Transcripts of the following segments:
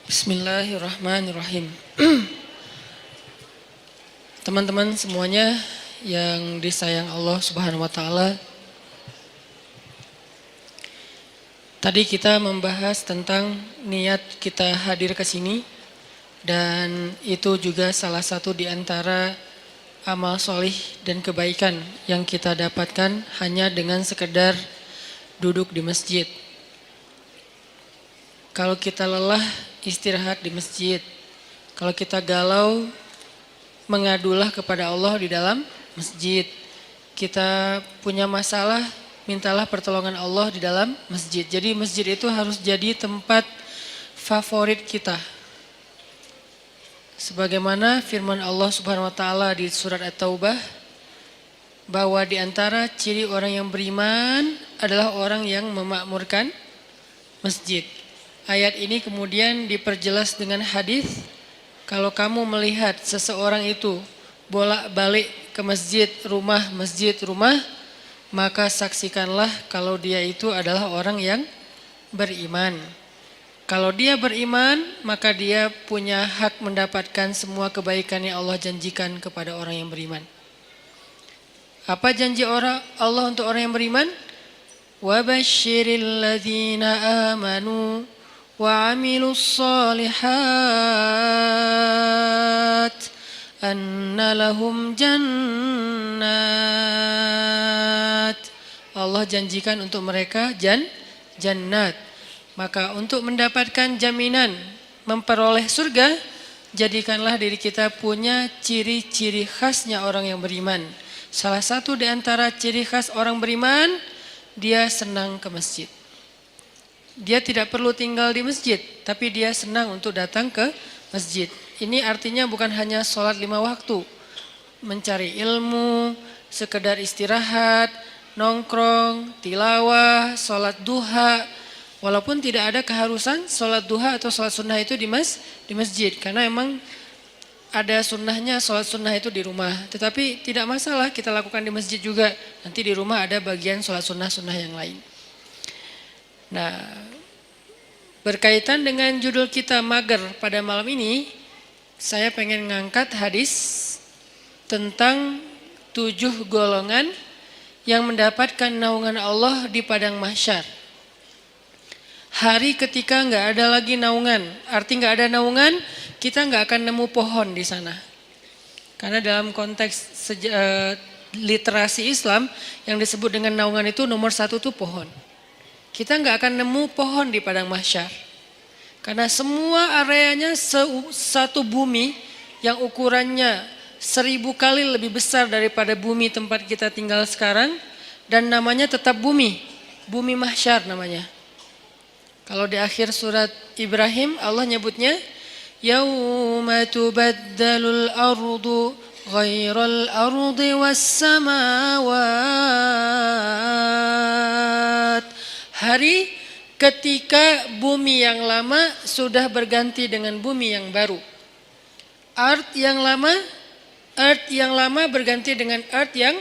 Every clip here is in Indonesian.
Bismillahirrahmanirrahim. Teman-teman semuanya yang disayang Allah Subhanahu wa taala. Tadi kita membahas tentang niat kita hadir ke sini dan itu juga salah satu di antara amal solih dan kebaikan yang kita dapatkan hanya dengan sekedar duduk di masjid. Kalau kita lelah, istirahat di masjid. Kalau kita galau, mengadulah kepada Allah di dalam masjid. Kita punya masalah, mintalah pertolongan Allah di dalam masjid. Jadi masjid itu harus jadi tempat favorit kita. Sebagaimana firman Allah Subhanahu wa taala di surat At-Taubah, bahwa di antara ciri orang yang beriman adalah orang yang memakmurkan masjid. Ayat ini kemudian diperjelas dengan hadis, kalau kamu melihat seseorang itu bolak-balik ke masjid rumah, maka saksikanlah kalau dia itu adalah orang yang beriman. Kalau dia beriman, maka dia punya hak mendapatkan semua kebaikan yang Allah janjikan kepada orang yang beriman. Apa janji Allah untuk orang yang beriman? Wabashiril ladzina amanu wa 'amilus shalihat anna lahum jannat. Allah janjikan untuk mereka jannat. Maka untuk mendapatkan jaminan memperoleh surga, jadikanlah diri kita punya ciri-ciri khasnya orang yang beriman. Salah satu di antara ciri khas orang beriman, dia senang ke masjid. Dia tidak perlu tinggal di masjid, tapi dia senang untuk datang ke masjid. Ini artinya bukan hanya sholat 5 waktu, mencari ilmu, sekedar istirahat, nongkrong, tilawah, sholat duha. Walaupun tidak ada keharusan sholat duha atau sholat sunnah itu di masjid, karena emang ada sunnahnya sholat sunnah itu di rumah. Tetapi tidak masalah kita lakukan di masjid juga. Nanti di rumah ada bagian sholat sunnah yang lain. Nah, berkaitan dengan judul kita mager pada malam ini, saya pengen ngangkat hadis tentang 7 golongan yang mendapatkan naungan Allah di padang mahsyar. Hari ketika nggak ada lagi naungan, arti nggak ada naungan, kita nggak akan nemu pohon di sana. Karena dalam konteks literasi Islam yang disebut dengan naungan itu nomor 1 tuh pohon. Kita nggak akan nemu pohon di padang mahsyar. Karena semua areanya satu bumi yang ukurannya 1000 kali lebih besar daripada bumi tempat kita tinggal sekarang. Dan namanya tetap bumi. Bumi mahsyar namanya. Kalau di akhir surat Ibrahim Allah nyebutnya Yauma tubaddalul ardu ghairal ardi was samawat. Hari ketika bumi yang lama sudah berganti dengan bumi yang baru. Earth yang lama berganti dengan earth yang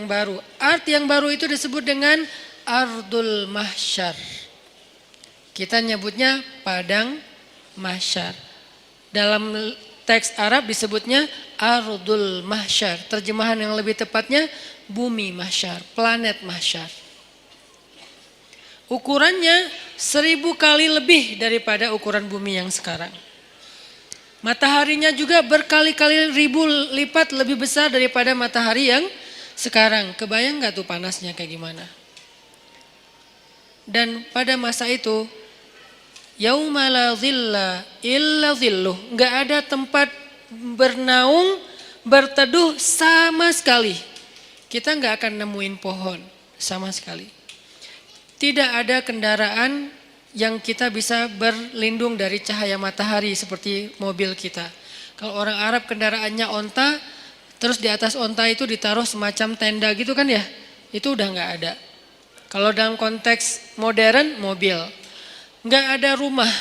baru. Earth yang baru itu disebut dengan Ardul Mahsyar. Kita nyebutnya padang mahsyar. Dalam teks Arab disebutnya Ardul Mahsyar. Terjemahan yang lebih tepatnya bumi mahsyar, planet mahsyar. Ukurannya 1000 kali lebih daripada ukuran bumi yang sekarang. Mataharinya juga berkali-kali ribu lipat lebih besar daripada matahari yang sekarang. Kebayang gak tuh panasnya kayak gimana? Dan pada masa itu, yauma la dhilla illa dhilluh, gak ada tempat bernaung, berteduh sama sekali. Kita gak akan nemuin pohon sama sekali. Tidak ada kendaraan yang kita bisa berlindung dari cahaya matahari seperti mobil kita. Kalau orang Arab kendaraannya onta, terus di atas onta itu ditaruh semacam tenda gitu kan ya, itu udah gak ada. Kalau dalam konteks modern, mobil. Gak ada rumah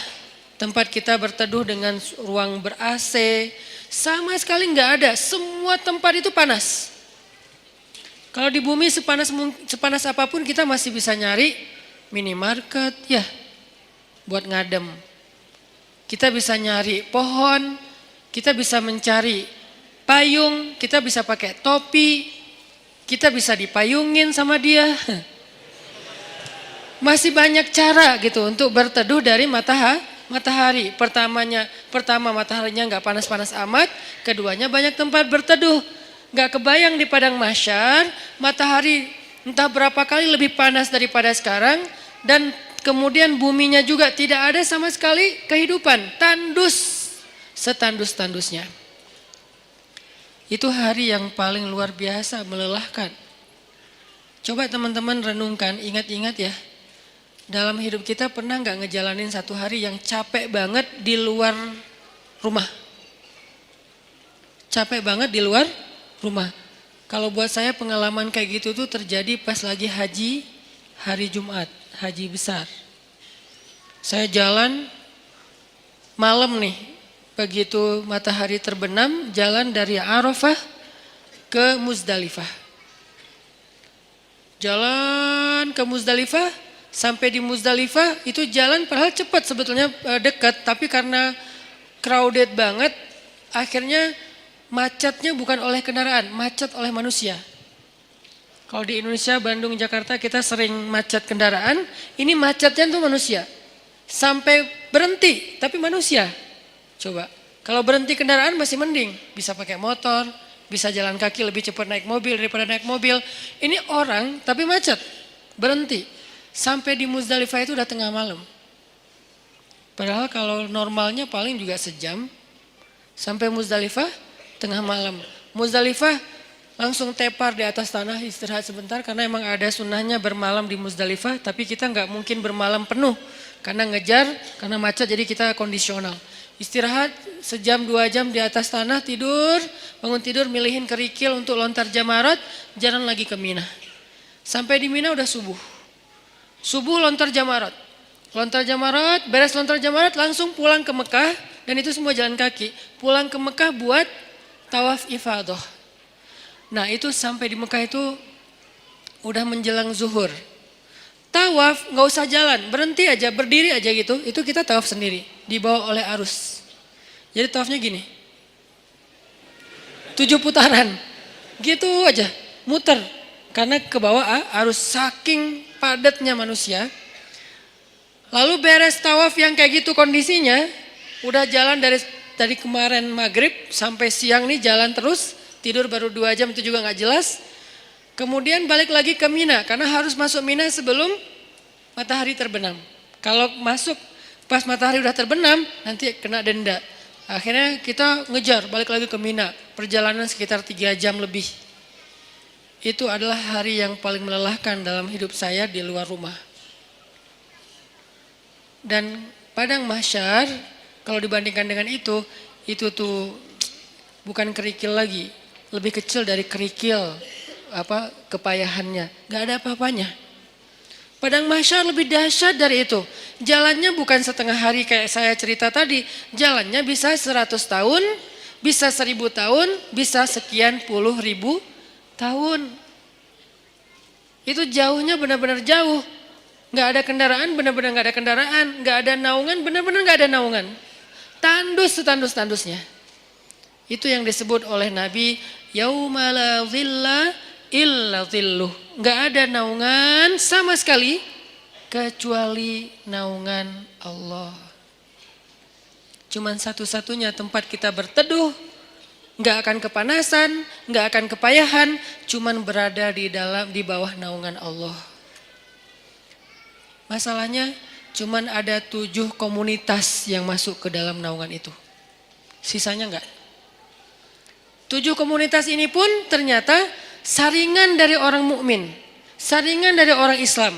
tempat kita berteduh dengan ruang ber-AC, sama sekali gak ada. Semua tempat itu panas. Kalau di bumi sepanas apapun kita masih bisa nyari minimarket ya buat ngadem. kita bisa nyari pohon, kita bisa mencari payung, kita bisa pakai topi, kita bisa dipayungin sama dia. Masih banyak cara gitu untuk berteduh dari matahari. Pertama mataharinya nggak panas-panas amat, keduanya banyak tempat berteduh. Nggak kebayang di padang mahsyar, matahari entah berapa kali lebih panas daripada sekarang, dan kemudian buminya juga tidak ada sama sekali kehidupan, tandus, setandus-tandusnya. Itu hari yang paling luar biasa, melelahkan. Coba teman-teman renungkan, ingat-ingat ya. Dalam hidup kita pernah nggak ngejalanin satu hari yang capek banget di luar rumah? Capek banget di luar rumah. Kalau buat saya pengalaman kayak gitu tuh terjadi pas lagi haji, hari Jumat, haji besar. Saya jalan malam nih. Begitu matahari terbenam, jalan dari Arafah ke Muzdalifah. Jalan ke Muzdalifah, sampai di Muzdalifah itu jalan padahal cepat sebetulnya, dekat, tapi karena crowded banget, akhirnya macetnya bukan oleh kendaraan, macet oleh manusia. Kalau di Indonesia, Bandung, Jakarta kita sering macet kendaraan, ini macetnya tuh manusia. Sampai berhenti, tapi manusia. Coba, kalau berhenti kendaraan masih mending, bisa pakai motor, bisa jalan kaki lebih cepat naik mobil daripada naik mobil. Ini orang tapi macet, berhenti. Sampai di Muzdalifah itu udah tengah malam. Padahal kalau normalnya paling juga sejam. Sampai Muzdalifah tengah malam. Muzdalifah langsung tepar di atas tanah, istirahat sebentar karena emang ada sunnahnya bermalam di Muzdalifah, tapi kita nggak mungkin bermalam penuh karena ngejar, karena macet, jadi kita kondisional. Istirahat sejam 2 jam di atas tanah, tidur, bangun tidur, milihin kerikil untuk lontar jamarat, jalan lagi ke Mina. Sampai di Mina udah subuh. Subuh lontar jamarat. Lontar jamarat, beres lontar jamarat langsung pulang ke Mekah, dan itu semua jalan kaki. Pulang ke Mekah buat tawaf ifadah. Nah itu sampai di Mekah itu udah menjelang zuhur. Tawaf nggak usah jalan, berhenti aja, berdiri aja gitu. Itu kita tawaf sendiri, dibawa oleh arus. Jadi tawafnya gini, 7 putaran, gitu aja, muter. Karena ke bawah arus, saking padatnya manusia. Lalu beres tawaf yang kayak gitu kondisinya, udah jalan dari kemarin maghrib sampai siang nih jalan terus, tidur baru 2 jam itu juga nggak jelas. Kemudian balik lagi ke Mina, karena harus masuk Mina sebelum matahari terbenam. Kalau masuk pas matahari udah terbenam, nanti kena denda. Akhirnya kita ngejar, balik lagi ke Mina. Perjalanan sekitar 3 jam lebih. Itu adalah hari yang paling melelahkan dalam hidup saya di luar rumah. Dan padang mahsyar, kalau dibandingkan dengan itu tuh bukan kerikil lagi. Lebih kecil dari kerikil. Kepayahannya, gak ada apa-apanya. Padang mahsyar lebih dahsyat dari itu. Jalannya bukan setengah hari kayak saya cerita tadi. Jalannya bisa 100 tahun, bisa 1000 tahun, bisa sekian puluh ribu tahun. Itu jauhnya benar-benar jauh. Gak ada kendaraan, benar-benar gak ada kendaraan. Gak ada naungan, benar-benar gak ada naungan. Tandus setandus-tandusnya. Itu yang disebut oleh Nabi, yauma la dhilla illa dhilluh. Gak ada naungan sama sekali kecuali naungan Allah. Cuman satu-satunya tempat kita berteduh, gak akan kepanasan, gak akan kepayahan, cuman berada di bawah naungan Allah. Masalahnya cuman ada 7 komunitas yang masuk ke dalam naungan itu. Sisanya enggak. 7 komunitas ini pun ternyata saringan dari orang mukmin, saringan dari orang Islam.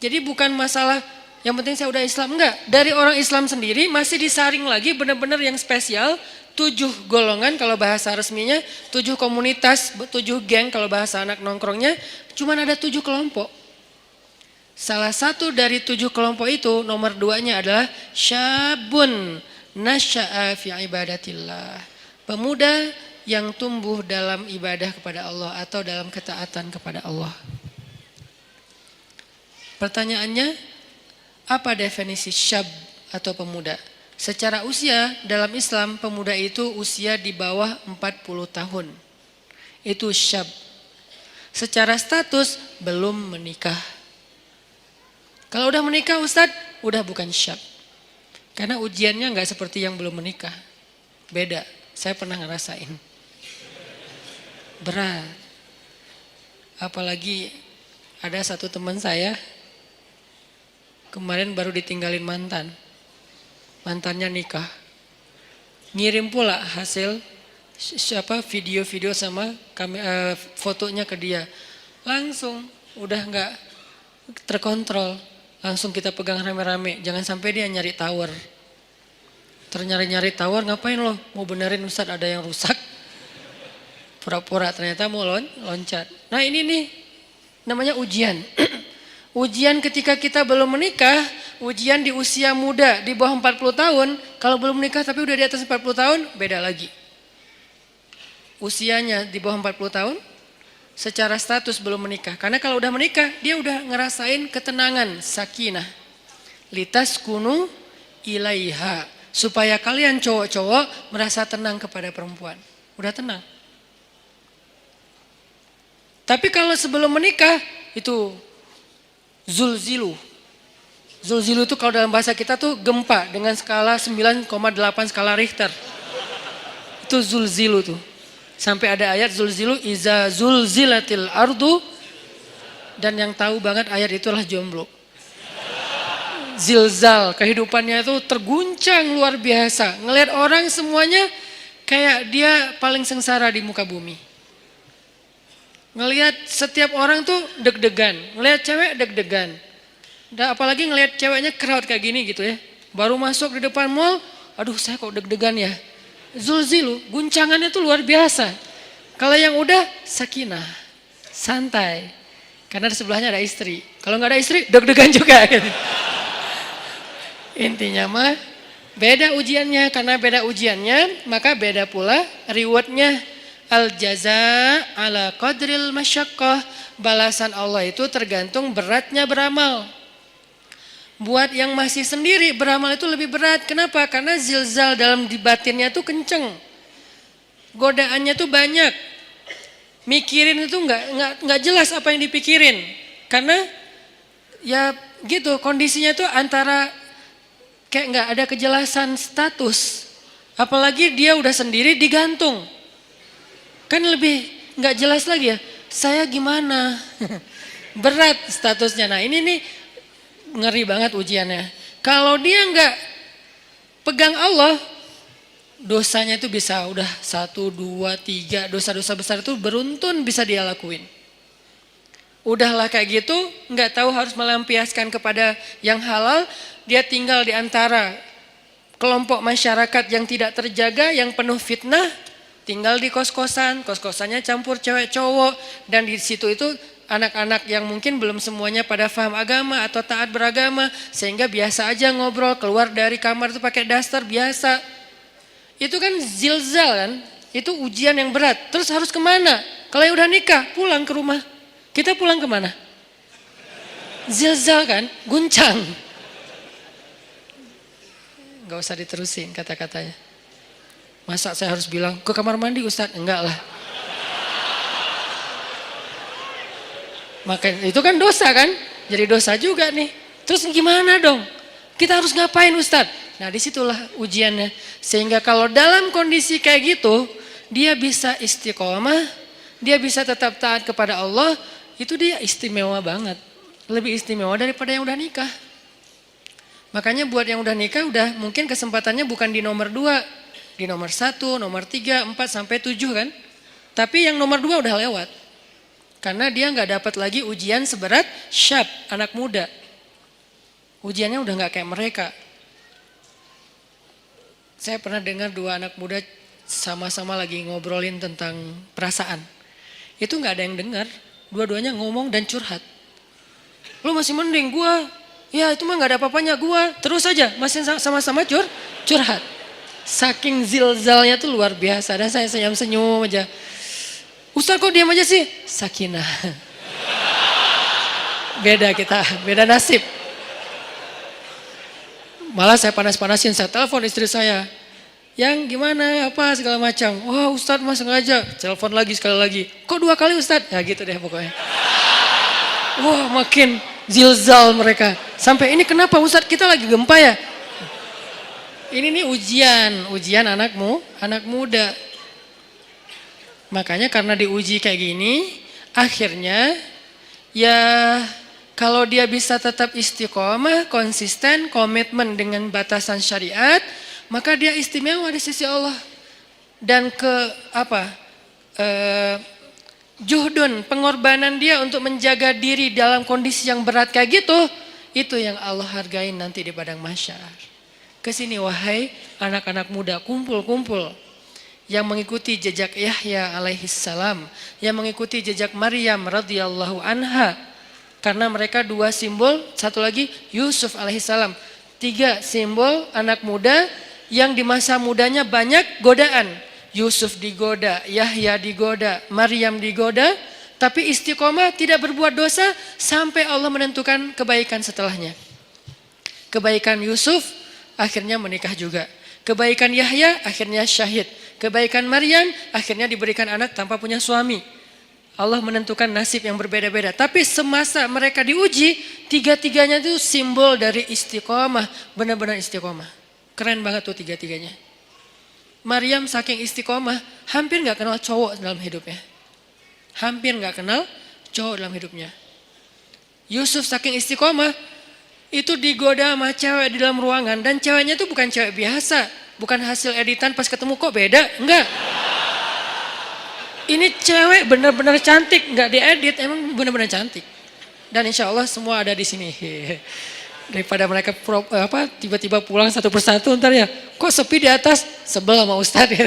Jadi bukan masalah yang penting saya udah Islam, enggak. Dari orang Islam sendiri masih disaring lagi benar-benar yang spesial. 7 golongan kalau bahasa resminya, 7 komunitas, 7 geng kalau bahasa anak nongkrongnya, cuman ada 7 kelompok. Salah satu dari 7 kelompok itu, nomor 2-nya adalah syabun nasya'a fi ibadatillah. Pemuda yang tumbuh dalam ibadah kepada Allah atau dalam ketaatan kepada Allah. Pertanyaannya, apa definisi syab atau pemuda. Secara usia dalam Islam pemuda itu usia di bawah 40 tahun. Itu syab. Secara status belum menikah. Kalau udah menikah Ustadz, udah bukan syab. Karena ujiannya nggak seperti yang belum menikah. Beda, saya pernah ngerasain. Berat. Apalagi ada satu teman saya, kemarin baru ditinggalin mantan. Mantannya nikah. Ngirim pula hasil video-video sama fotonya ke dia. Langsung udah nggak terkontrol. Langsung kita pegang rame-rame. Jangan sampai dia nyari tower. Ternyari-nyari tower, ngapain lo? Mau benerin Ustadz ada yang rusak. Pura-pura ternyata mau loncat. Nah ini nih namanya ujian. Ujian ketika kita belum menikah, ujian di usia muda di bawah 40 tahun, kalau belum menikah tapi udah di atas 40 tahun, beda lagi. Usianya di bawah 40 tahun, secara status belum menikah. Karena kalau udah menikah, dia udah ngerasain ketenangan, sakinah. Litas kunu ilaiha. Supaya kalian cowok-cowok merasa tenang kepada perempuan. Udah tenang. Tapi kalau sebelum menikah, itu zulzilu. Zulzilu itu kalau dalam bahasa kita tuh gempa dengan skala 9,8 skala Richter. Itu zulzilu tuh. Sampai ada ayat zulzilu iza zulzilatil ardu. Dan yang tahu banget ayat itulah jomblo. Zilzal, kehidupannya itu terguncang luar biasa. Ngelihat orang semuanya kayak dia paling sengsara di muka bumi. Ngelihat setiap orang tuh deg-degan, ngelihat cewek deg-degan. Dan apalagi ngelihat ceweknya crowd kayak gini gitu ya. Baru masuk di depan mall, aduh saya kok deg-degan ya. Zulzilu, guncangannya tuh luar biasa. Kalau yang udah sakinah, santai. Karena di sebelahnya ada istri. Kalau nggak ada istri, deg-degan juga. Gitu. Intinya mah beda ujiannya, karena beda ujiannya maka beda pula rewardnya. Al jaza ala qadril masyaqqah. Balasan Allah itu tergantung beratnya beramal. Buat yang masih sendiri beramal itu lebih berat. Kenapa? Karena zilzal dalam di batinnya tuh kenceng. Godaannya tuh banyak. Mikirin itu nggak jelas apa yang dipikirin. Karena ya gitu kondisinya tuh antara kayak nggak ada kejelasan status. Apalagi dia udah sendiri digantung. Kan lebih nggak jelas lagi ya, saya gimana? Berat statusnya. Nah ini nih ngeri banget ujiannya. Kalau dia nggak pegang Allah, dosanya itu bisa udah 1, 2, 3, dosa-dosa besar itu beruntun bisa dia lakuin. Udahlah kayak gitu, nggak tahu harus melampiaskan kepada yang halal, dia tinggal di antara kelompok masyarakat yang tidak terjaga, yang penuh fitnah. Tinggal di kos-kosan, kos-kosannya campur cewek cowok, dan di situ itu anak-anak yang mungkin belum semuanya pada paham agama atau taat beragama, sehingga biasa aja ngobrol, keluar dari kamar itu pakai daster biasa. Itu kan zilzal kan, itu ujian yang berat. Terus harus kemana? Kalau yang udah nikah, pulang ke rumah. Kita pulang kemana? Zilzal kan, guncang. Gak usah diterusin kata-katanya. Masa saya harus bilang ke kamar mandi Ustadz? Enggak lah. Makanya itu kan dosa kan? Jadi dosa juga nih. Terus gimana dong? Kita harus ngapain Ustadz? Nah disitulah ujiannya. Sehingga kalau dalam kondisi kayak gitu, dia bisa istiqomah, dia bisa tetap taat kepada Allah, itu dia istimewa banget. Lebih istimewa daripada yang udah nikah. Makanya buat yang udah nikah, udah mungkin kesempatannya bukan di nomor 2. Di nomor 1, nomor 3, 4 sampai 7 kan. Tapi yang nomor 2 udah lewat. Karena dia nggak dapat lagi ujian seberat syab, anak muda. Ujiannya udah nggak kayak mereka. Saya pernah dengar 2 anak muda sama-sama lagi ngobrolin tentang perasaan. Itu nggak ada yang dengar. Dua-duanya ngomong dan curhat. Lu masih mending gua. Ya itu mah nggak ada apa-apanya gua. Terus aja masih sama-sama curhat. Saking zilzalnya tuh luar biasa. Dan saya senyum-senyum aja. Ustaz kok diam aja sih? Sakinah. Beda kita, beda nasib. Malah saya panas-panasin, saya telepon istri saya. Yang gimana, apa segala macam. Wah Ustadz mas sengaja, telepon lagi sekali lagi. Kok 2 kali Ustadz? Ya gitu deh pokoknya. Wah makin zilzal mereka. Sampai ini kenapa Ustadz kita lagi gempa ya? Ini nih ujian anak muda. Makanya karena diuji kayak gini, akhirnya ya kalau dia bisa tetap istiqomah, konsisten, komitmen dengan batasan syariat, maka dia istimewa di sisi Allah. Dan juhdun, pengorbanan dia untuk menjaga diri dalam kondisi yang berat kayak gitu, itu yang Allah hargain nanti di padang mahsyar. Kesini wahai anak-anak muda, kumpul-kumpul yang mengikuti jejak Yahya alaihi salam, yang mengikuti jejak Maryam radhiyallahu anha. Karena mereka 2 simbol, satu lagi Yusuf alaihi salam. 3 simbol anak muda yang di masa mudanya banyak godaan. Yusuf digoda, Yahya digoda, Maryam digoda, tapi istiqomah tidak berbuat dosa sampai Allah menentukan kebaikan setelahnya. Kebaikan Yusuf akhirnya menikah juga. Kebaikan Yahya akhirnya syahid. Kebaikan Maryam akhirnya diberikan anak tanpa punya suami. Allah menentukan nasib yang berbeda-beda. Tapi semasa mereka diuji, 3-tiganya itu simbol dari istiqomah. Benar-benar istiqomah. Keren banget tuh 3-tiganya. Maryam saking istiqomah, hampir gak kenal cowok dalam hidupnya. Hampir gak kenal cowok dalam hidupnya. Yusuf saking istiqomah, itu digoda sama cewek di dalam ruangan. Dan ceweknya itu bukan cewek biasa. Bukan hasil editan pas ketemu kok beda. Enggak. Ini cewek benar-benar cantik. Enggak diedit, emang benar-benar cantik. Dan insya Allah semua ada di sini. Daripada mereka tiba-tiba pulang satu persatu ntar ya. Kok sepi di atas? Sebel sama Ustadz.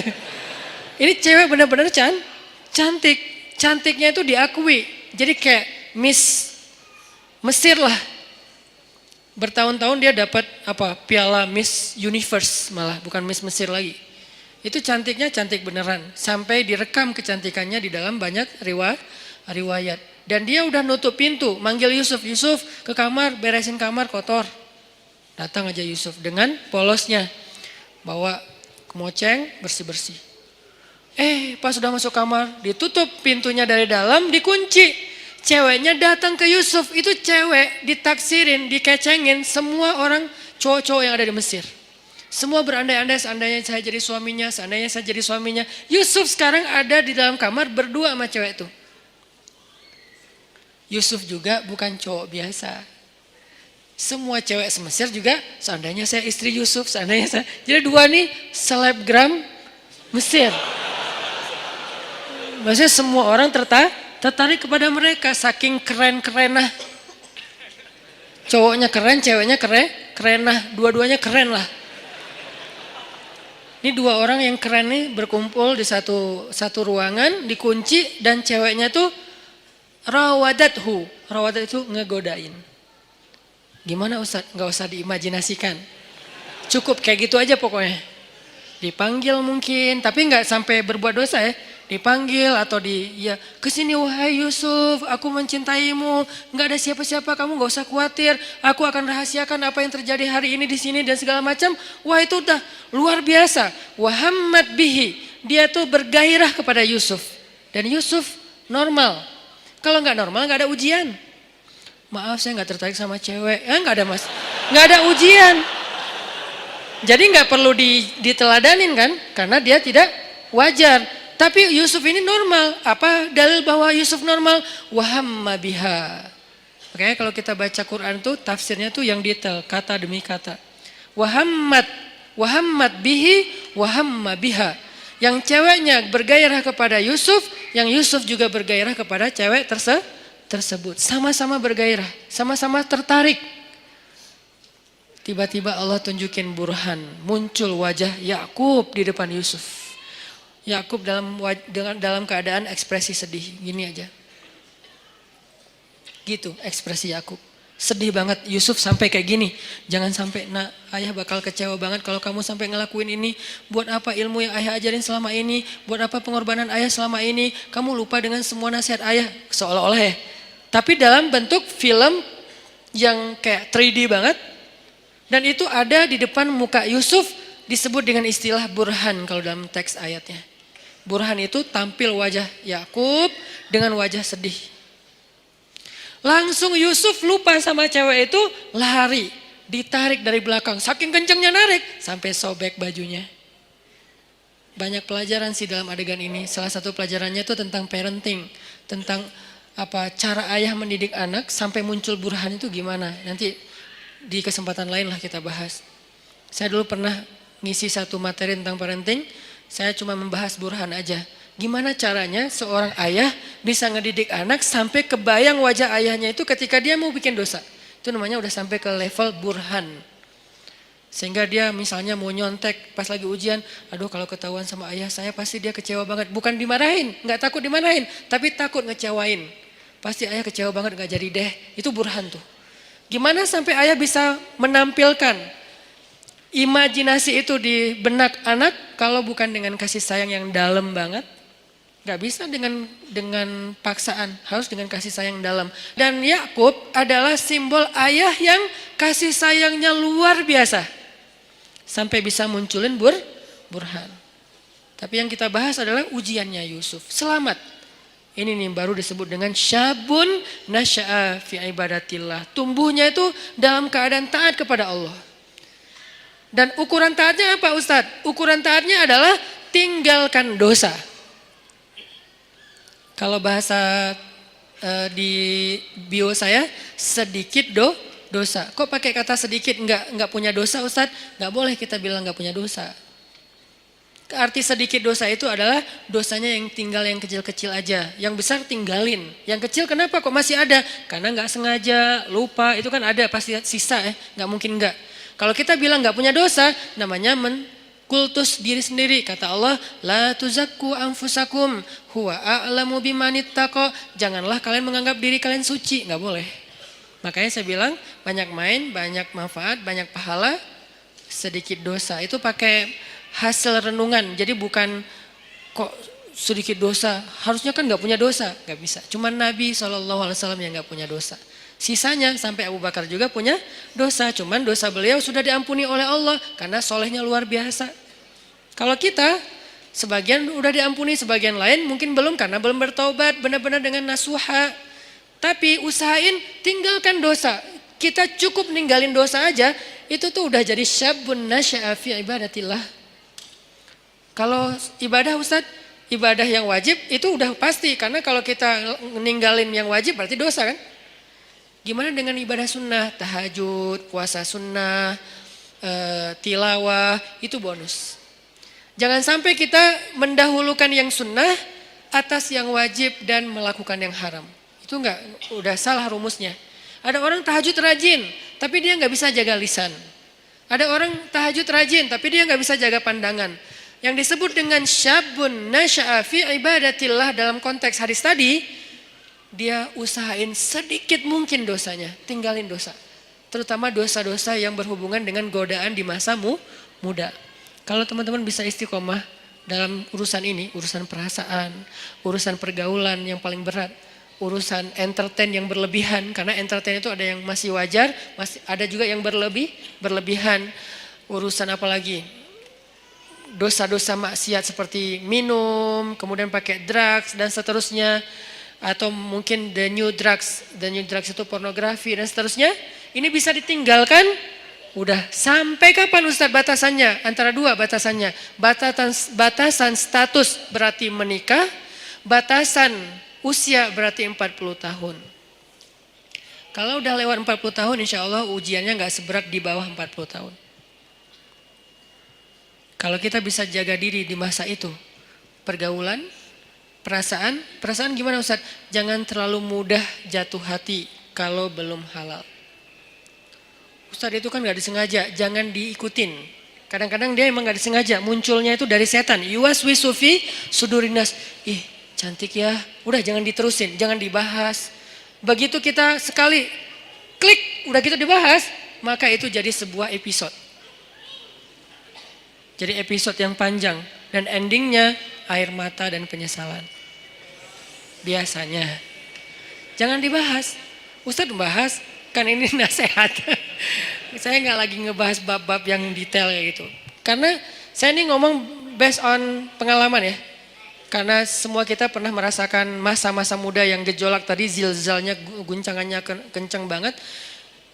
Ini cewek benar-benar cantik. Cantiknya itu diakui. Jadi kayak Miss Mesir lah. Bertahun-tahun dia dapat piala Miss Universe malah, bukan Miss Mesir lagi. Itu cantiknya cantik beneran. Sampai direkam kecantikannya di dalam banyak riwayat. Dan dia udah nutup pintu, manggil Yusuf. Yusuf ke kamar, beresin kamar kotor. Datang aja Yusuf dengan polosnya. Bawa kemoceng, bersih-bersih. Pas sudah masuk kamar, ditutup pintunya dari dalam, dikunci. Ceweknya datang ke Yusuf, itu cewek ditaksirin, dikecengin semua orang cowok-cowok yang ada di Mesir. Semua berandai-andai seandainya saya jadi suaminya, seandainya saya jadi suaminya. Yusuf sekarang ada di dalam kamar berdua sama cewek itu. Yusuf juga bukan cowok biasa. Semua cewek se-Mesir juga, seandainya saya istri Yusuf, seandainya saya. Jadi 2 nih selebgram Mesir. Maksudnya semua orang tertarik kepada mereka saking keren-kerenah. Cowoknya keren, ceweknya kerenah, dua-duanya keren lah. Ini 2 orang yang keren nih berkumpul di satu ruangan, dikunci dan ceweknya tuh rawadathu. Rawadat itu ngegodain. Gimana Ustadz? Gak usah diimajinasikan. Cukup kayak gitu aja pokoknya. Dipanggil mungkin, tapi gak sampai berbuat dosa ya. Dipanggil atau kesini wahai Yusuf, aku mencintaimu, nggak ada siapa-siapa, kamu nggak usah khawatir, aku akan rahasiakan apa yang terjadi hari ini di sini dan segala macam. Wah itu udah luar biasa. Wahammat bihi, dia tuh bergairah kepada Yusuf dan Yusuf normal. Kalau nggak normal nggak ada ujian. Maaf saya nggak tertarik sama cewek, nggak ada mas, nggak ada ujian. Jadi nggak perlu diteladanin kan, karena dia tidak wajar. Tapi Yusuf ini normal. Apa dalil bahwa Yusuf normal? Wahamma biha. Makanya kalau kita baca Quran tuh tafsirnya tuh yang detail, kata demi kata. Wahammat bihi, wahamma biha. Yang ceweknya bergairah kepada Yusuf, yang Yusuf juga bergairah kepada cewek tersebut. Sama-sama bergairah, sama-sama tertarik. Tiba-tiba Allah tunjukin burhan, muncul wajah Yakub di depan Yusuf. Yakub dalam keadaan ekspresi sedih, gini aja. Gitu ekspresi Yakub. Sedih banget Yusuf sampai kayak gini. Jangan sampai ayah bakal kecewa banget kalau kamu sampai ngelakuin ini. Buat apa ilmu yang ayah ajarin selama ini? Buat apa pengorbanan ayah selama ini? Kamu lupa dengan semua nasihat ayah. Seolah-olah ya. Tapi dalam bentuk film yang kayak 3D banget. Dan itu ada di depan muka Yusuf, disebut dengan istilah burhan kalau dalam teks ayatnya. Burhan itu tampil wajah Yakub dengan wajah sedih. Langsung Yusuf lupa sama cewek itu, lari, ditarik dari belakang. Saking kencengnya narik sampai sobek bajunya. Banyak pelajaran sih dalam adegan ini. Salah satu pelajarannya itu tentang parenting, tentang cara ayah mendidik anak sampai muncul burhan itu gimana. Nanti di kesempatan lain lah kita bahas. Saya dulu pernah ngisi satu materi tentang parenting. Saya cuma membahas burhan aja. Gimana caranya seorang ayah bisa ngedidik anak sampai kebayang wajah ayahnya itu ketika dia mau bikin dosa. Itu namanya udah sampai ke level burhan. Sehingga dia misalnya mau nyontek pas lagi ujian. Aduh kalau ketahuan sama ayah saya pasti dia kecewa banget. Bukan dimarahin, gak takut dimarahin. Tapi takut ngecewain. Pasti ayah kecewa banget gak jadi deh. Itu burhan tuh. Gimana sampai ayah bisa menampilkan imajinasi itu di benak anak kalau bukan dengan kasih sayang yang dalam banget. Gak bisa dengan paksaan, harus dengan kasih sayang dalam. Dan Yakub adalah simbol ayah yang kasih sayangnya luar biasa. Sampai bisa munculin burhan. Tapi yang kita bahas adalah ujiannya Yusuf. Selamat. Ini nih baru disebut dengan syabun nasya'a fi ibadatillah. Tumbuhnya itu dalam keadaan taat kepada Allah. Dan ukuran taatnya apa Ustadz? Ukuran taatnya adalah tinggalkan dosa. Kalau bahasa di bio saya sedikit dosa. Kok pakai kata sedikit? Enggak punya dosa Ustadz? Enggak boleh kita bilang enggak punya dosa. Arti sedikit dosa itu adalah dosanya yang tinggal yang kecil-kecil aja. Yang besar tinggalin. Yang kecil kenapa kok masih ada? Karena enggak sengaja, lupa. Itu kan ada pasti sisa enggak mungkin enggak. Kalau kita bilang nggak punya dosa, namanya kultus diri sendiri. Kata Allah, la tuzakku anfusakum huwa a'lamu bimanittaqo. Janganlah kalian menganggap diri kalian suci, nggak boleh. Makanya saya bilang banyak main, banyak manfaat, banyak pahala, sedikit dosa. Itu pakai hasil renungan. Jadi bukan kok sedikit dosa, harusnya kan nggak punya dosa, nggak bisa. Cuma Nabi SAW yang nggak punya dosa. Sisanya sampai Abu Bakar juga punya dosa. Cuman dosa beliau sudah diampuni oleh Allah karena solehnya luar biasa. Kalau kita sebagian udah diampuni, sebagian lain mungkin belum karena belum bertaubat benar-benar dengan nasuha. Tapi usahain tinggalkan dosa. Kita cukup ninggalin dosa aja, itu tuh udah jadi syabun nasya'a fi ibadatillah. Kalau ibadah Ustadz, ibadah yang wajib itu udah pasti. Karena kalau kita ninggalin yang wajib berarti dosa kan. Gimana dengan ibadah sunnah, tahajud, puasa sunnah, tilawah, itu bonus. Jangan sampai kita mendahulukan yang sunnah atas yang wajib dan melakukan yang haram. Itu udah salah rumusnya. Ada orang tahajud rajin, tapi dia nggak bisa jaga lisan. Ada orang tahajud rajin, tapi dia nggak bisa jaga pandangan. Yang disebut dengan syabun nasya'a fi ibadatillah dalam konteks hadis tadi, dia usahain sedikit mungkin dosanya, tinggalin dosa. Terutama dosa-dosa yang berhubungan dengan godaan di masa muda. Kalau teman-teman bisa istiqomah dalam urusan ini, urusan perasaan, urusan pergaulan yang paling berat, urusan entertain yang berlebihan, karena entertain itu ada yang masih wajar, ada juga yang berlebihan. Urusan apa lagi? Dosa-dosa maksiat seperti minum, kemudian pakai drugs dan seterusnya. Atau mungkin the new drugs itu pornografi dan seterusnya. Ini bisa ditinggalkan. Udah sampai kapan Ustadz batasannya? Antara dua batasannya. Batasan status berarti menikah, batasan usia berarti 40 tahun. Kalau udah lewat 40 tahun insya Allah ujiannya gak seberat di bawah 40 tahun. Kalau kita bisa jaga diri di masa itu, pergaulan, perasaan gimana Ustaz? Jangan terlalu mudah jatuh hati kalau belum halal. Ustaz itu kan gak disengaja, jangan diikutin. Kadang-kadang dia emang gak disengaja, munculnya itu dari setan. Yuwaswisu fi sudurinas. Ih cantik ya, udah jangan diterusin, jangan dibahas. Begitu kita sekali klik, udah gitu dibahas, maka itu jadi sebuah episode. Jadi episode yang panjang dan endingnya air mata dan penyesalan. Biasanya. Jangan dibahas. Ustadz membahas, kan ini nasihat. Saya nggak lagi ngebahas bab-bab yang detail kayak gitu. Karena saya ini ngomong based on pengalaman ya. Karena semua kita pernah merasakan masa-masa muda yang gejolak tadi, zilzalnya, guncangannya kencang banget.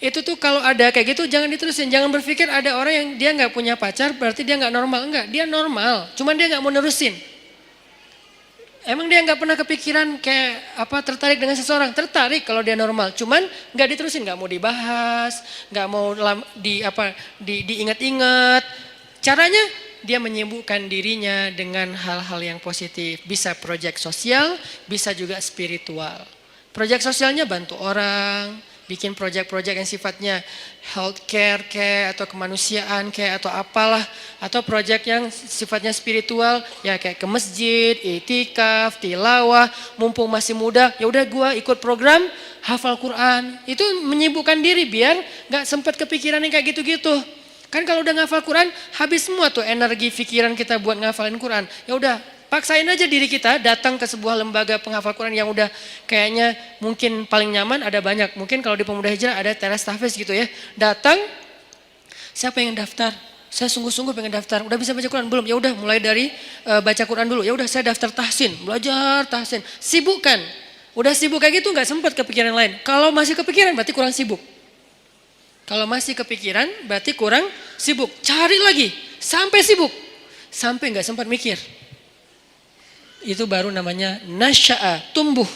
Itu tuh kalau ada kayak gitu jangan diterusin. Jangan berpikir ada orang yang dia nggak punya pacar berarti dia nggak normal. Enggak, dia normal. Cuman dia nggak mau nerusin. Emang dia nggak pernah kepikiran kayak apa tertarik dengan seseorang? Tertarik kalau dia normal. Cuman nggak diterusin, nggak mau dibahas, nggak mau diingat-ingat. Caranya dia menyibukkan dirinya dengan hal-hal yang positif. Bisa proyek sosial, bisa juga spiritual. Proyek sosialnya bantu orang, bikin proyek-proyek yang sifatnya healthcare kayak atau kemanusiaan kayak atau apalah, atau proyek yang sifatnya spiritual ya kayak ke masjid, itikaf, tilawah, mumpung masih muda ya udah gua ikut program hafal Quran. Itu menyibukkan diri biar nggak sempat kepikiran yang kayak gitu-gitu. Kan kalau udah ngafal Quran habis semua tuh energi pikiran kita buat ngafalin Quran. Ya udah paksain aja diri kita datang ke sebuah lembaga penghafal Quran yang udah kayaknya mungkin paling nyaman, ada banyak. Mungkin kalau di Pemuda Hijrah ada teras tahfiz gitu ya. Datang, siapa yang daftar? Saya sungguh-sungguh pengen daftar. Udah bisa baca Quran? Belum. Ya udah mulai dari baca Quran dulu. Ya udah saya daftar tahsin, belajar tahsin. Sibukkan. Udah sibuk kayak gitu nggak sempat kepikiran lain. Kalau masih kepikiran berarti kurang sibuk. Kalau masih kepikiran berarti kurang sibuk. Cari lagi sampai sibuk. Sampai nggak sempat mikir. Itu baru namanya nasya'a, tumbuh.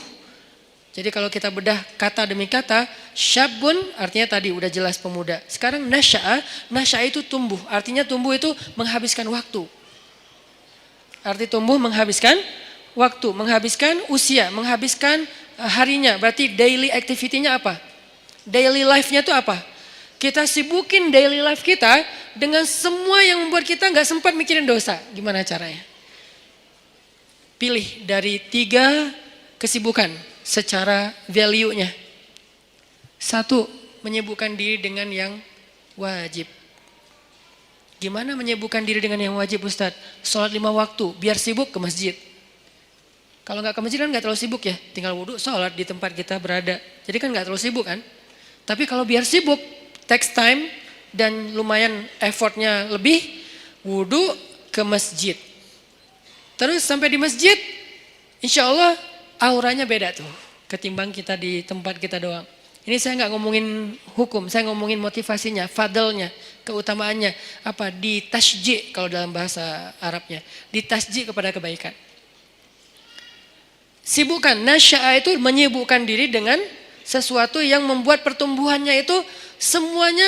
Jadi kalau kita bedah kata demi kata, syabun artinya tadi udah jelas pemuda. Sekarang nasya'a itu tumbuh. Artinya tumbuh itu menghabiskan waktu. Arti tumbuh menghabiskan waktu, menghabiskan usia, menghabiskan harinya. Berarti daily activity-nya apa? Daily life-nya itu apa? Kita sibukin daily life kita dengan semua yang membuat kita nggak sempat mikirin dosa. Gimana caranya? Pilih dari 3 kesibukan secara value-nya. 1, menyibukkan diri dengan yang wajib. Gimana menyibukkan diri dengan yang wajib Ustadz? Sholat 5 waktu, biar sibuk ke masjid. Kalau nggak ke masjid kan nggak terlalu sibuk ya. Tinggal wudhu, sholat di tempat kita berada. Jadi kan nggak terlalu sibuk kan. Tapi kalau biar sibuk, takes time dan lumayan effortnya lebih, wudhu ke masjid. Terus sampai di masjid, insya Allah auranya beda tuh ketimbang kita di tempat kita doang. Ini saya nggak ngomongin hukum, saya ngomongin motivasinya, fadlnya, keutamaannya. Apa? Ditasji' kalau dalam bahasa Arabnya. Ditasji' kepada kebaikan. Sibukkan, nasya'a itu menyibukkan diri dengan sesuatu yang membuat pertumbuhannya itu semuanya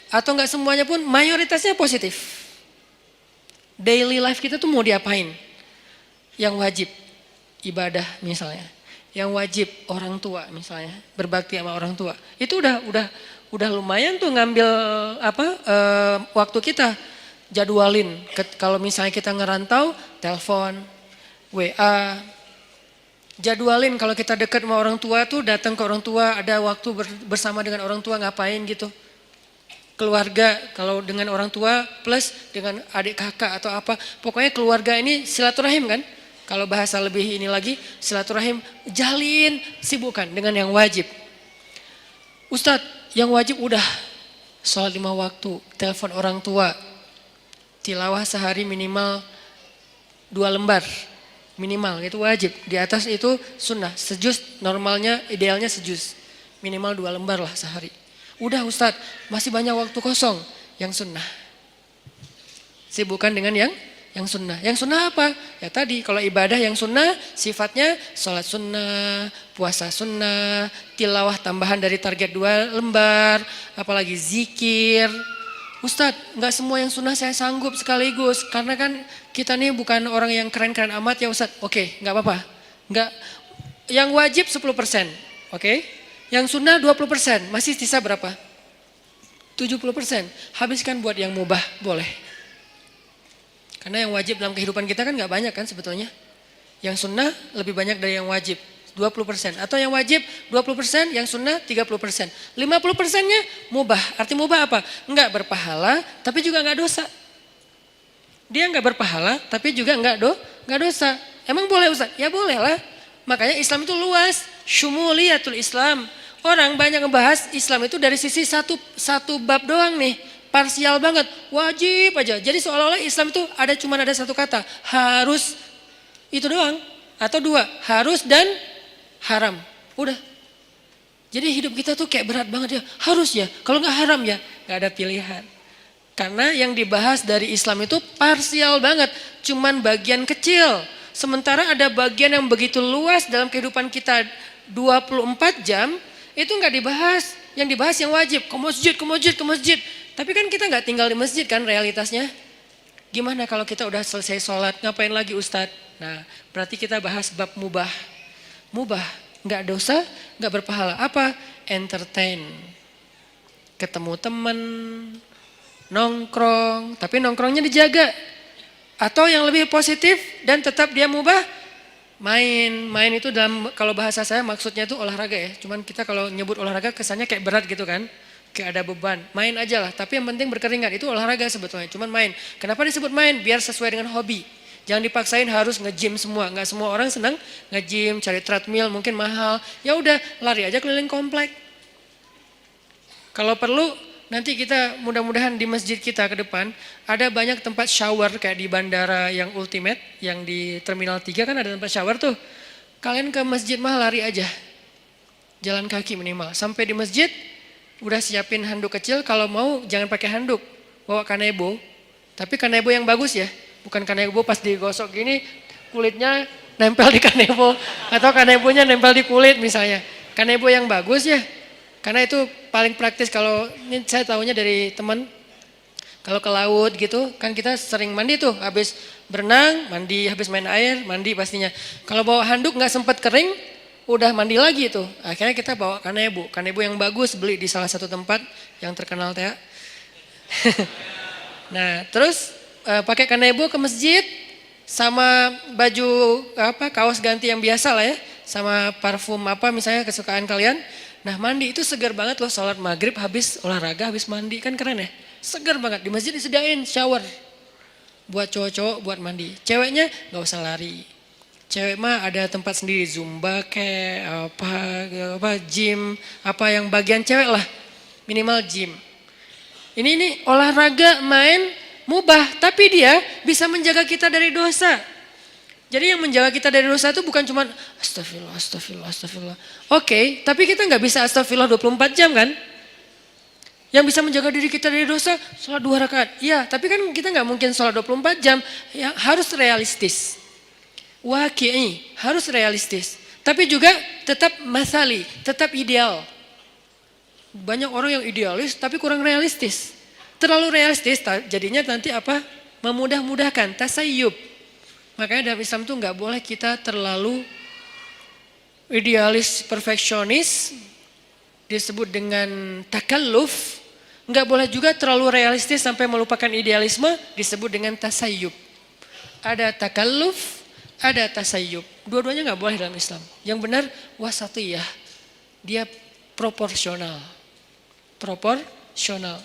atau nggak semuanya pun mayoritasnya positif. Daily life kita tuh mau diapain? Yang wajib ibadah misalnya, yang wajib orang tua misalnya, berbakti sama orang tua. Itu udah lumayan tuh ngambil waktu kita. Jadwalin. Kalau misalnya kita ngerantau, telepon, WA. Jadwalin kalau kita dekat sama orang tua tuh datang ke orang tua, ada waktu bersama dengan orang tua ngapain gitu. Keluarga kalau dengan orang tua plus dengan adik kakak atau apa. Pokoknya keluarga ini silaturahim kan. Kalau bahasa lebih ini lagi, silaturahim, jalin, sibukkan dengan yang wajib. Ustadz, yang wajib udah sholat 5 waktu, telepon orang tua, tilawah sehari minimal 2 lembar, minimal itu wajib. Di atas itu sunnah, sejuz normalnya, idealnya sejuz, minimal 2 lembar lah sehari. Udah Ustadz, masih banyak waktu kosong, yang sunnah. Sibukkan dengan yang sunnah. Yang sunnah apa? Ya tadi kalau ibadah yang sunnah sifatnya sholat sunnah, puasa sunnah, tilawah tambahan dari target 2 lembar, apalagi zikir. Ustadz, nggak semua yang sunnah saya sanggup sekaligus karena kan kita nih bukan orang yang keren-keren amat ya Ustadz. Oke, nggak apa-apa. Nggak, yang wajib 10%, oke? Yang sunnah 20%, masih sisa berapa? 70%. Habiskan buat yang mubah, boleh. Karena yang wajib dalam kehidupan kita kan gak banyak kan sebetulnya. Yang sunnah lebih banyak dari yang wajib, 20%. Atau yang wajib 20%, yang sunnah 30%. 50%-nya mubah. Arti mubah apa? Enggak berpahala, tapi juga enggak dosa. Dia enggak berpahala, tapi juga enggak dosa. Emang boleh Ustaz? Ya boleh lah. Makanya Islam itu luas. Syumuliyatul Islam. orang banyak ngebahas Islam itu dari sisi satu bab doang nih, parsial banget, wajib aja. Jadi seolah-olah Islam itu cuman ada satu kata, harus, itu doang. Atau dua, harus dan haram. Udah. Jadi hidup kita tuh kayak berat banget ya, harus ya, kalau nggak haram ya, nggak ada pilihan. Karena yang dibahas dari Islam itu parsial banget, cuman bagian kecil. Sementara ada bagian yang begitu luas dalam kehidupan kita 24 jam, itu nggak dibahas. Yang dibahas yang wajib, ke masjid, ke masjid, ke masjid. Tapi kan kita nggak tinggal di masjid kan realitasnya. Gimana kalau kita udah selesai sholat, ngapain lagi Ustadz? Nah, berarti kita bahas bab mubah. Mubah, nggak dosa, nggak berpahala. Apa? Entertain. Ketemu teman, nongkrong, tapi nongkrongnya dijaga. Atau yang lebih positif dan tetap dia mubah, main itu dalam, kalau bahasa saya maksudnya itu olahraga ya. Cuman kita kalau nyebut olahraga kesannya kayak berat gitu kan, kayak ada beban. Main aja lah, tapi yang penting berkeringat, itu olahraga sebetulnya. Cuman main. Kenapa disebut main? Biar sesuai dengan hobi. Jangan dipaksain harus nge-gym semua. Nggak semua orang senang nge-gym, cari treadmill mungkin mahal. Ya udah, lari aja keliling komplek. Kalau perlu nanti kita mudah-mudahan di masjid kita ke depan ada banyak tempat shower kayak di bandara yang ultimate, yang di Terminal 3 kan ada tempat shower tuh. Kalian ke masjid mah lari aja. Jalan kaki minimal. Sampai di masjid udah siapin handuk kecil, kalau mau jangan pakai handuk, bawa kanebo. Tapi kanebo yang bagus ya. Bukan kanebo pas digosok gini kulitnya nempel di kanebo atau kanebonya nempel di kulit misalnya. Kanebo yang bagus ya. Karena itu paling praktis. Kalau ini saya tahunya dari teman, kalau ke laut gitu kan kita sering mandi tuh, habis berenang mandi, habis main air mandi pastinya. Kalau bawa handuk nggak sempat kering, udah mandi lagi tuh. Akhirnya kita bawa kanebo yang bagus, beli di salah satu tempat yang terkenal teh. Nah terus pakai kanebo ke masjid sama baju kaos ganti yang biasa lah ya, sama parfum apa misalnya kesukaan kalian. Nah mandi itu segar banget loh, sholat maghrib habis olahraga habis mandi kan keren ya, segar banget. Di masjid disediain shower buat cowok-cowok buat mandi, ceweknya nggak usah lari. Cewek mah ada tempat sendiri, zumba kayak apa gym, apa yang bagian cewek lah, minimal gym. Ini olahraga main mubah, tapi dia bisa menjaga kita dari dosa. Jadi yang menjaga kita dari dosa itu bukan cuma astagfirullah. Oke, tapi kita nggak bisa astagfirullah 24 jam kan? Yang bisa menjaga diri kita dari dosa, sholat 2 rakaat. Iya, tapi kan kita nggak mungkin sholat 24 jam. Ya, harus realistis. Waqi'i, harus realistis. Tapi juga tetap masali, tetap ideal. Banyak orang yang idealis tapi kurang realistis. Terlalu realistis jadinya nanti apa? Memudah-mudahkan, tasayyub. Makanya dalam Islam tuh nggak boleh kita terlalu idealis, perfeksionis, disebut dengan takalluf. Nggak boleh juga terlalu realistis sampai melupakan idealisme, disebut dengan tasayyub. Ada takalluf, ada tasayyub. Dua-duanya nggak boleh dalam Islam. Yang benar wasatiyah, dia proporsional.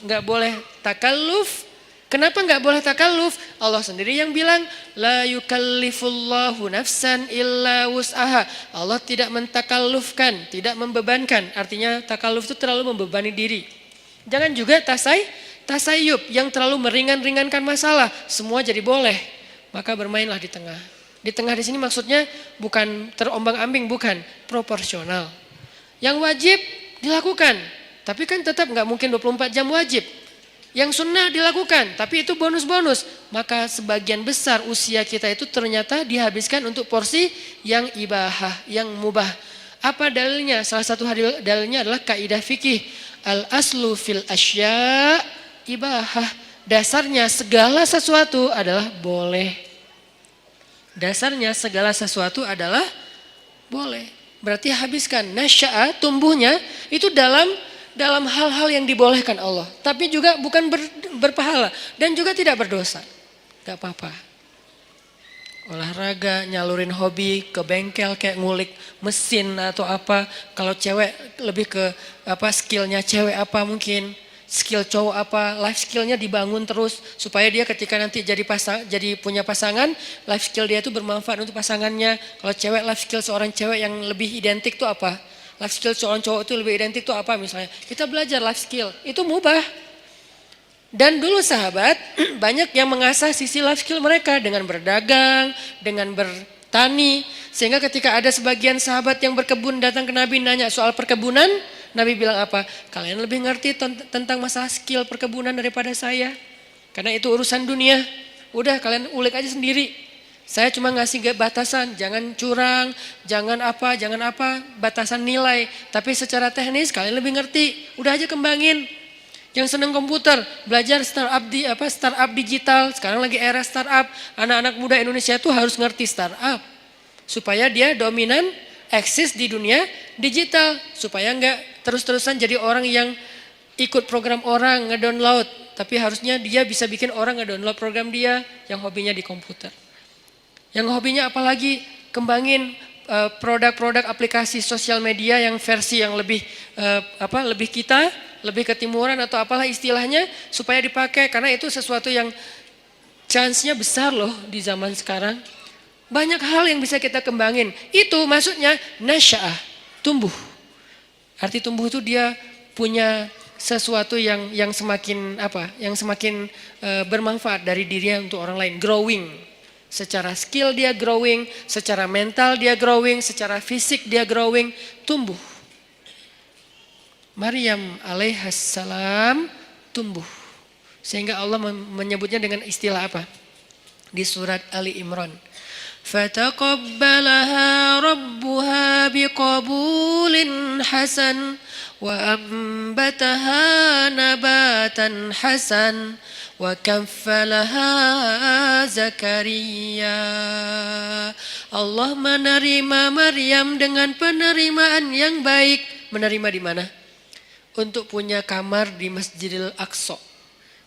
Nggak boleh takalluf. Kenapa nggak boleh takalluf? Allah sendiri yang bilang, la yukallifullahu nafsan illa wus'aha. Allah tidak mentakallufkan, tidak membebankan. Artinya takalluf itu terlalu membebani diri. Jangan juga tasayyub yang terlalu meringankan masalah. Semua jadi boleh. Maka bermainlah di tengah. Di tengah di sini maksudnya bukan terombang-ambing, bukan, proporsional. Yang wajib dilakukan, tapi kan tetap nggak mungkin 24 jam wajib. Yang sunnah dilakukan, tapi itu bonus-bonus. Maka sebagian besar usia kita itu ternyata dihabiskan untuk porsi yang ibahah, yang mubah. Apa dalilnya? Salah satu dalilnya adalah kaidah fikih. Al-aslu fil asya ibahah. Dasarnya segala sesuatu adalah boleh. Dasarnya segala sesuatu adalah boleh. Berarti habiskan. Nasya'a, tumbuhnya itu dalam hal-hal yang dibolehkan Allah. Tapi juga bukan berpahala. Dan juga tidak berdosa. Gak apa-apa. Olahraga, nyalurin hobi, ke bengkel kayak ngulik mesin atau apa. Kalau cewek lebih ke skillnya cewek apa mungkin. Skill cowok apa, life skillnya dibangun terus. Supaya dia ketika nanti jadi punya pasangan, life skill dia itu bermanfaat untuk pasangannya. Kalau cewek, life skill seorang cewek yang lebih identik tuh apa? Life skill seorang cowok itu lebih identik tuh apa misalnya? Kita belajar life skill, itu mubah. Dan dulu sahabat banyak yang mengasah sisi life skill mereka dengan berdagang, dengan bertani. Sehingga ketika ada sebagian sahabat yang berkebun datang ke Nabi nanya soal perkebunan, Nabi bilang apa? Kalian lebih ngerti tentang masalah skill perkebunan daripada saya. Karena itu urusan dunia. Udah kalian ulik aja sendiri. Saya cuma ngasih batasan, jangan curang, jangan apa, batasan nilai. Tapi secara teknis kalian lebih ngerti. Udah aja kembangin. Yang seneng komputer, belajar startup digital. Sekarang lagi era startup. Anak-anak muda Indonesia tuh harus ngerti startup. Supaya dia dominan, eksis di dunia digital. Supaya enggak terus-terusan jadi orang yang ikut program orang ngedownload. Tapi harusnya dia bisa bikin orang ngedownload program dia yang hobinya di komputer. Yang hobinya apalagi kembangin produk-produk aplikasi sosial media yang versi yang lebih lebih ketimuran atau apalah istilahnya supaya dipakai. Karena itu sesuatu yang chance-nya besar loh di zaman sekarang. Banyak hal yang bisa kita kembangin. Itu maksudnya nasya'ah, tumbuh. Arti tumbuh itu dia punya sesuatu yang semakin bermanfaat dari dirinya untuk orang lain, growing. Secara skill dia growing, secara mental dia growing, secara fisik dia growing, tumbuh. Maryam alaihissalam tumbuh. Sehingga Allah menyebutnya dengan istilah apa? Di surat Ali Imran. فَتَقَبَّلَهَا رَبُّهَا بِقَبُولٍ حَسَنٍ وَأَنبَتَهَا نَبَاتًا حَسَنًا وَكَفَّلَهَا زَكَرِيَّا. Allah menerima Maryam dengan penerimaan yang baik. Menerima di mana? Untuk punya kamar di Masjidil Aqsa.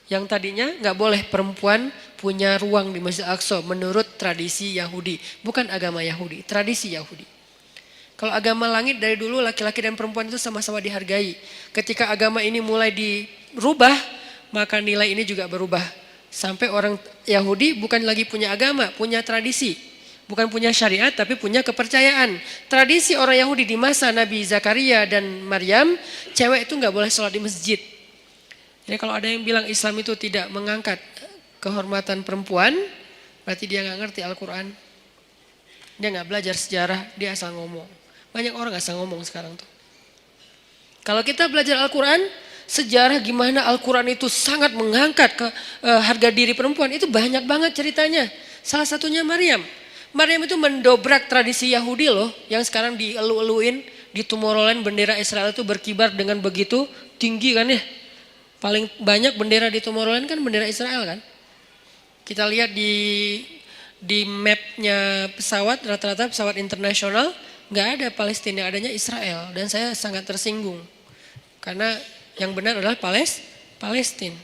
Yang tadinya nggak boleh perempuan punya ruang di Masjid Al-Aqsa menurut tradisi Yahudi. Bukan agama Yahudi, tradisi Yahudi. Kalau agama langit dari dulu laki-laki dan perempuan itu sama-sama dihargai. Ketika agama ini mulai dirubah, maka nilai ini juga berubah. Sampai orang Yahudi bukan lagi punya agama, punya tradisi. Bukan punya syariat tapi punya kepercayaan. Tradisi orang Yahudi di masa Nabi Zakaria dan Maryam, cewek itu nggak boleh sholat di masjid. Jadi kalau ada yang bilang Islam itu tidak mengangkat kehormatan perempuan, berarti dia nggak ngerti Al-Quran. Dia nggak belajar sejarah, dia asal ngomong. Banyak orang asal ngomong sekarang tuh. Kalau kita belajar Al-Quran, sejarah gimana Al-Quran itu sangat mengangkat harga diri perempuan, itu banyak banget ceritanya. Salah satunya Maryam. Maryam itu mendobrak tradisi Yahudi loh, yang sekarang dielu-eluin, di Tomorrowland bendera Israel itu berkibar dengan begitu tinggi kan ya. Paling banyak bendera di Tomorrowland kan bendera Israel kan. Kita lihat di mapnya pesawat, rata-rata pesawat internasional nggak ada Palestina, adanya Israel. Dan saya sangat tersinggung karena yang benar adalah Palestina.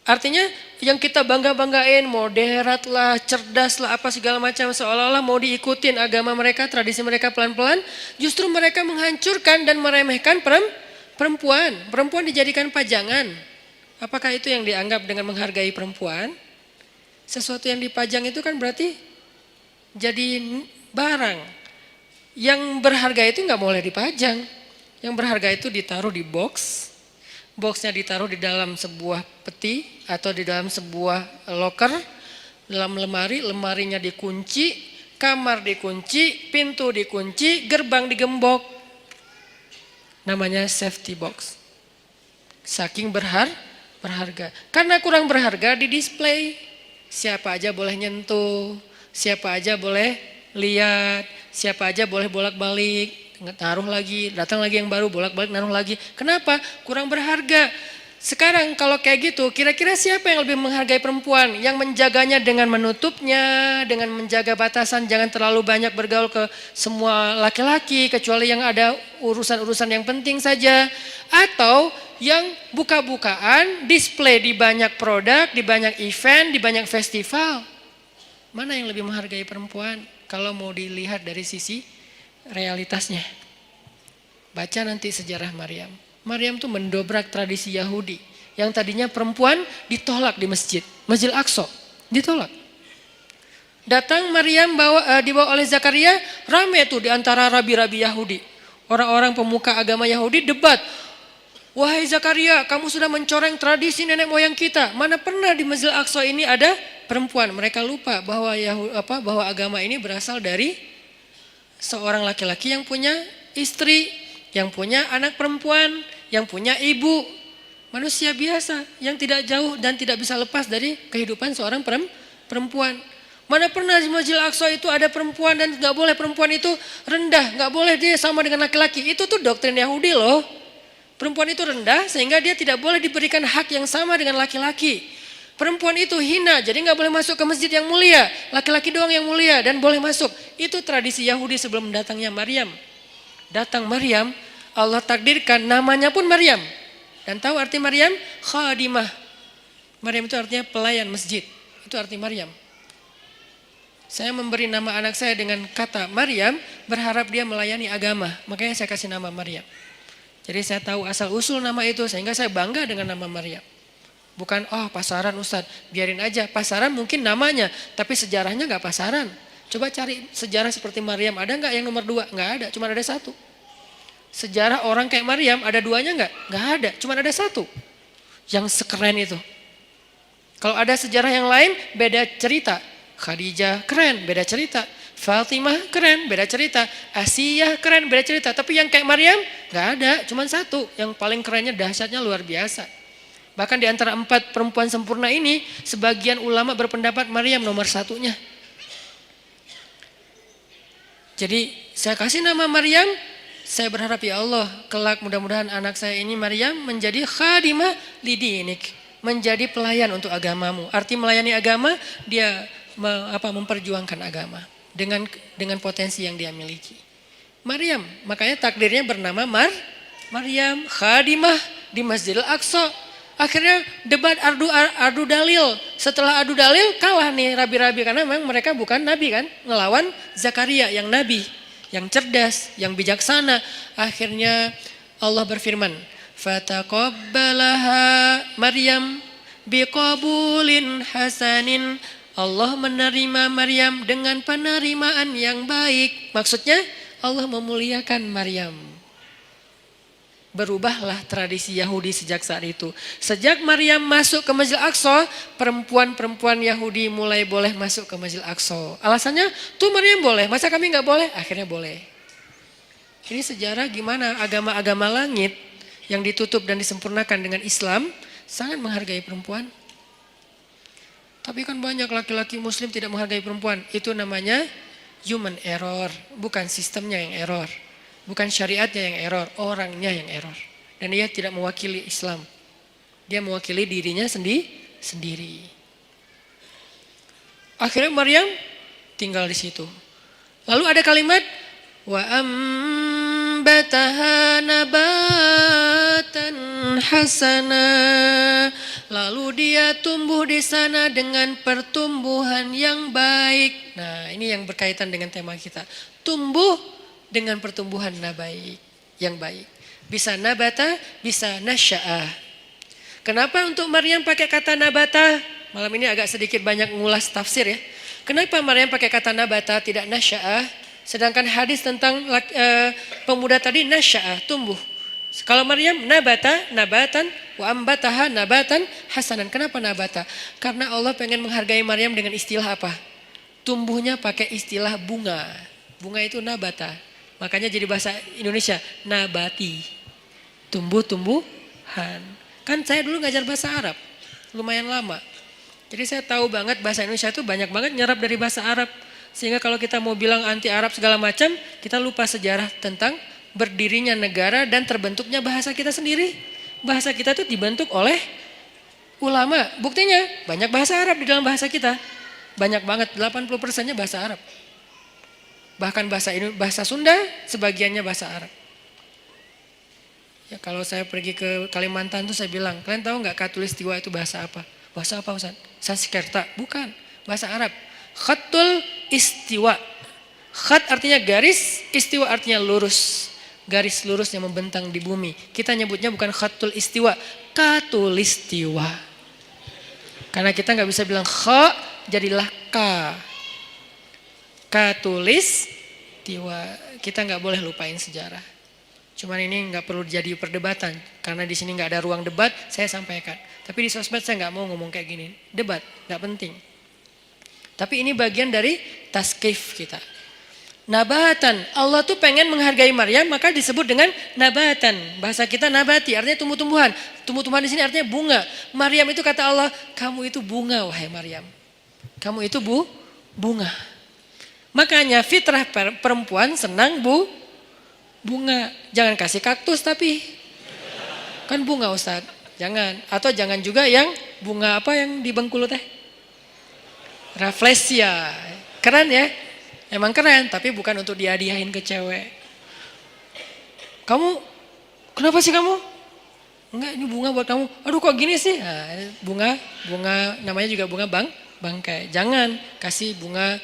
Artinya yang kita bangga-banggain, moderat lah, cerdas lah, apa segala macam, seolah-olah mau diikutin agama mereka, tradisi mereka pelan-pelan, justru mereka menghancurkan dan meremehkan perempuan. Perempuan dijadikan pajangan. Apakah itu yang dianggap dengan menghargai perempuan? Sesuatu yang dipajang itu kan berarti jadi barang. Yang berharga itu nggak boleh dipajang. Yang berharga itu ditaruh di box. Boxnya ditaruh di dalam sebuah peti atau di dalam sebuah loker. Dalam lemari, lemarinya dikunci, kamar dikunci, pintu dikunci, gerbang digembok. Namanya safety box. Saking berharga. Karena kurang berharga di display. Siapa aja boleh nyentuh, siapa aja boleh lihat, siapa aja boleh bolak-balik, taruh lagi, datang lagi yang baru, bolak-balik naruh lagi. Kenapa? Kurang berharga. Sekarang kalau kayak gitu, kira-kira siapa yang lebih menghargai perempuan? Yang menjaganya dengan menutupnya, dengan menjaga batasan, jangan terlalu banyak bergaul ke semua laki-laki, kecuali yang ada urusan-urusan yang penting saja. Atau yang buka-bukaan, display di banyak produk, di banyak event, di banyak festival. Mana yang lebih menghargai perempuan? Kalau mau dilihat dari sisi realitasnya. Baca nanti sejarah Maryam. Maryam tuh mendobrak tradisi Yahudi. Yang tadinya perempuan ditolak di masjid. Masjid Al-Aqsa ditolak. Datang Maryam dibawa oleh Zakaria, rame tuh di antara rabi-rabi Yahudi. Orang-orang pemuka agama Yahudi debat. Wahai Zakaria, kamu sudah mencoreng tradisi nenek moyang kita. Mana pernah di Masjidil Aqsa ini ada perempuan. Mereka lupa bahwa agama ini berasal dari seorang laki-laki yang punya istri, yang punya anak perempuan, yang punya ibu. Manusia biasa yang tidak jauh dan tidak bisa lepas dari kehidupan seorang perempuan. Mana pernah di Masjidil Aqsa itu ada perempuan dan gak boleh perempuan itu rendah. Gak boleh dia sama dengan laki-laki. Itu tuh doktrin Yahudi loh. Perempuan itu rendah sehingga dia tidak boleh diberikan hak yang sama dengan laki-laki. Perempuan itu hina jadi gak boleh masuk ke masjid yang mulia. Laki-laki doang yang mulia dan boleh masuk. Itu tradisi Yahudi sebelum datangnya Maryam. Datang Maryam, Allah takdirkan namanya pun Maryam. Dan tahu arti Maryam? Khadimah. Maryam itu artinya pelayan masjid. Itu arti Maryam. Saya memberi nama anak saya dengan kata Maryam, berharap dia melayani agama. Makanya saya kasih nama Maryam. Jadi saya tahu asal usul nama itu sehingga saya bangga dengan nama Maryam. Bukan pasaran Ustadz, biarin aja. Pasaran mungkin namanya, tapi sejarahnya gak pasaran. Coba cari sejarah seperti Maryam, ada gak yang nomor 2? Gak ada, cuma ada 1. Sejarah orang kayak Maryam ada 2-nya gak? Gak ada, cuma ada 1. Yang sekeren itu. Kalau ada sejarah yang lain beda cerita. Khadijah keren, beda cerita. Fatimah keren, beda cerita. Asiyah keren, beda cerita. Tapi yang kayak Maryam gak ada, cuma 1. Yang paling kerennya dahsyatnya luar biasa. Bahkan di antara 4 perempuan sempurna ini, sebagian ulama berpendapat Maryam nomor 1-nya. Jadi saya kasih nama Maryam, saya berharap ya Allah, kelak mudah-mudahan anak saya ini Maryam menjadi khadimah lidinik, menjadi pelayan untuk agamamu. Arti melayani agama, dia memperjuangkan agama dengan potensi yang dia miliki. Maryam, makanya takdirnya bernama Maryam khadimah di Masjidil Aqsa. Akhirnya debat adu dalil. Setelah adu dalil kalah nih rabi-rabi karena memang mereka bukan nabi kan, ngelawan Zakaria yang nabi, yang cerdas, yang bijaksana. Akhirnya Allah berfirman, fataqabbalaha Maryam biqabulin hasanin. Allah menerima Maryam dengan penerimaan yang baik. Maksudnya Allah memuliakan Maryam. Berubahlah tradisi Yahudi sejak saat itu. Sejak Maryam masuk ke Masjidil Aqsa, perempuan-perempuan Yahudi mulai boleh masuk ke Masjidil Aqsa. Alasannya, tuh Maryam boleh, masa kami gak boleh? Akhirnya boleh. Ini sejarah gimana agama-agama langit yang ditutup dan disempurnakan dengan Islam sangat menghargai perempuan. Tapi kan banyak laki-laki muslim tidak menghargai perempuan. Itu namanya human error. Bukan sistemnya yang error. Bukan syariatnya yang error. Orangnya yang error. Dan dia tidak mewakili Islam. Dia mewakili dirinya sendiri. Akhirnya Maryam tinggal di situ. Lalu ada kalimat wa ambataha nabatan hasana. Lalu dia tumbuh di sana dengan pertumbuhan yang baik. Nah, ini yang berkaitan dengan tema kita. Tumbuh dengan pertumbuhan yang baik. Bisa nabata, bisa nasya'ah. Kenapa untuk Maryam pakai kata nabata? Malam ini agak sedikit banyak ngulas tafsir ya. Kenapa Maryam pakai kata nabata tidak nasya'ah? Sedangkan hadis tentang pemuda tadi nasya'ah, tumbuh. Kalau Maryam nabatan wa ambataha nabatan hasanan. Kenapa nabata? Karena Allah pengen menghargai Maryam dengan istilah apa? Tumbuhnya pakai istilah bunga. Bunga itu nabata. Makanya jadi bahasa Indonesia nabati. Tumbuh-tumbuhan. Kan saya dulu ngajar bahasa Arab. Lumayan lama. Jadi saya tahu banget bahasa Indonesia itu banyak banget nyerap dari bahasa Arab. Sehingga kalau kita mau bilang anti Arab segala macam, kita lupa sejarah tentang berdirinya negara dan terbentuknya bahasa kita sendiri. Bahasa kita itu dibentuk oleh ulama. Buktinya banyak bahasa Arab di dalam bahasa kita. Banyak banget, 80%-nya bahasa Arab. Bahkan bahasa Sunda sebagiannya bahasa Arab. Ya, kalau saya pergi ke Kalimantan tuh saya bilang, kalian tahu nggak Katulistiwa itu bahasa apa? Bahasa apa Ustaz? Sanskerta? Bukan, bahasa Arab. Khatul istiwa. Khat artinya garis, istiwa artinya lurus. Garis lurus yang membentang di bumi. Kita nyebutnya bukan khatul istiwa, katulistiwa. Karena kita nggak bisa bilang kha, jadilah ka. Katulistiwa. Kita nggak boleh lupain sejarah. Cuman ini nggak perlu jadi perdebatan karena di sini nggak ada ruang debat, saya sampaikan. Tapi di sosmed saya nggak mau ngomong kayak gini, debat nggak penting. Tapi ini bagian dari taskif kita. Nabatan, Allah tuh pengen menghargai Maryam, maka disebut dengan nabatan. Bahasa kita nabati, artinya tumbuh-tumbuhan. Tumbuh-tumbuhan di sini artinya bunga. Maryam itu kata Allah, kamu itu bunga wahai Maryam. Kamu itu bunga. Makanya fitrah perempuan senang bunga. Jangan kasih kaktus tapi kan bunga Ustaz. Jangan. Atau jangan juga yang bunga apa yang di Bengkulu teh? Rafflesia. Keren ya? Emang keren, tapi bukan untuk dihadiahin ke cewek. Kamu, kenapa sih kamu? Enggak, ini bunga buat kamu. Aduh kok gini sih? Nah, bunga namanya juga bunga bangkai. Jangan kasih bunga,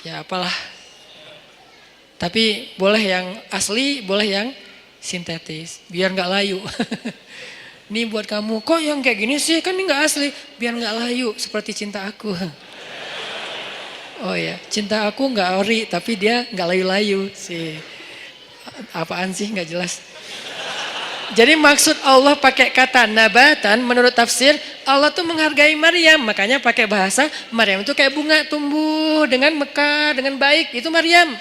ya apalah. Tapi boleh yang asli, boleh yang sintetis. Biar gak layu. Ini buat kamu, kok yang kayak gini sih? Kan ini gak asli. Biar gak layu, seperti cinta aku. Oh ya, cinta aku nggak ori, tapi dia nggak layu-layu sih. Apaan sih nggak jelas. Jadi maksud Allah pakai kata nabatan, menurut tafsir Allah tuh menghargai Maryam, makanya pakai bahasa Maryam itu kayak bunga tumbuh dengan mekar, dengan baik, itu Maryam.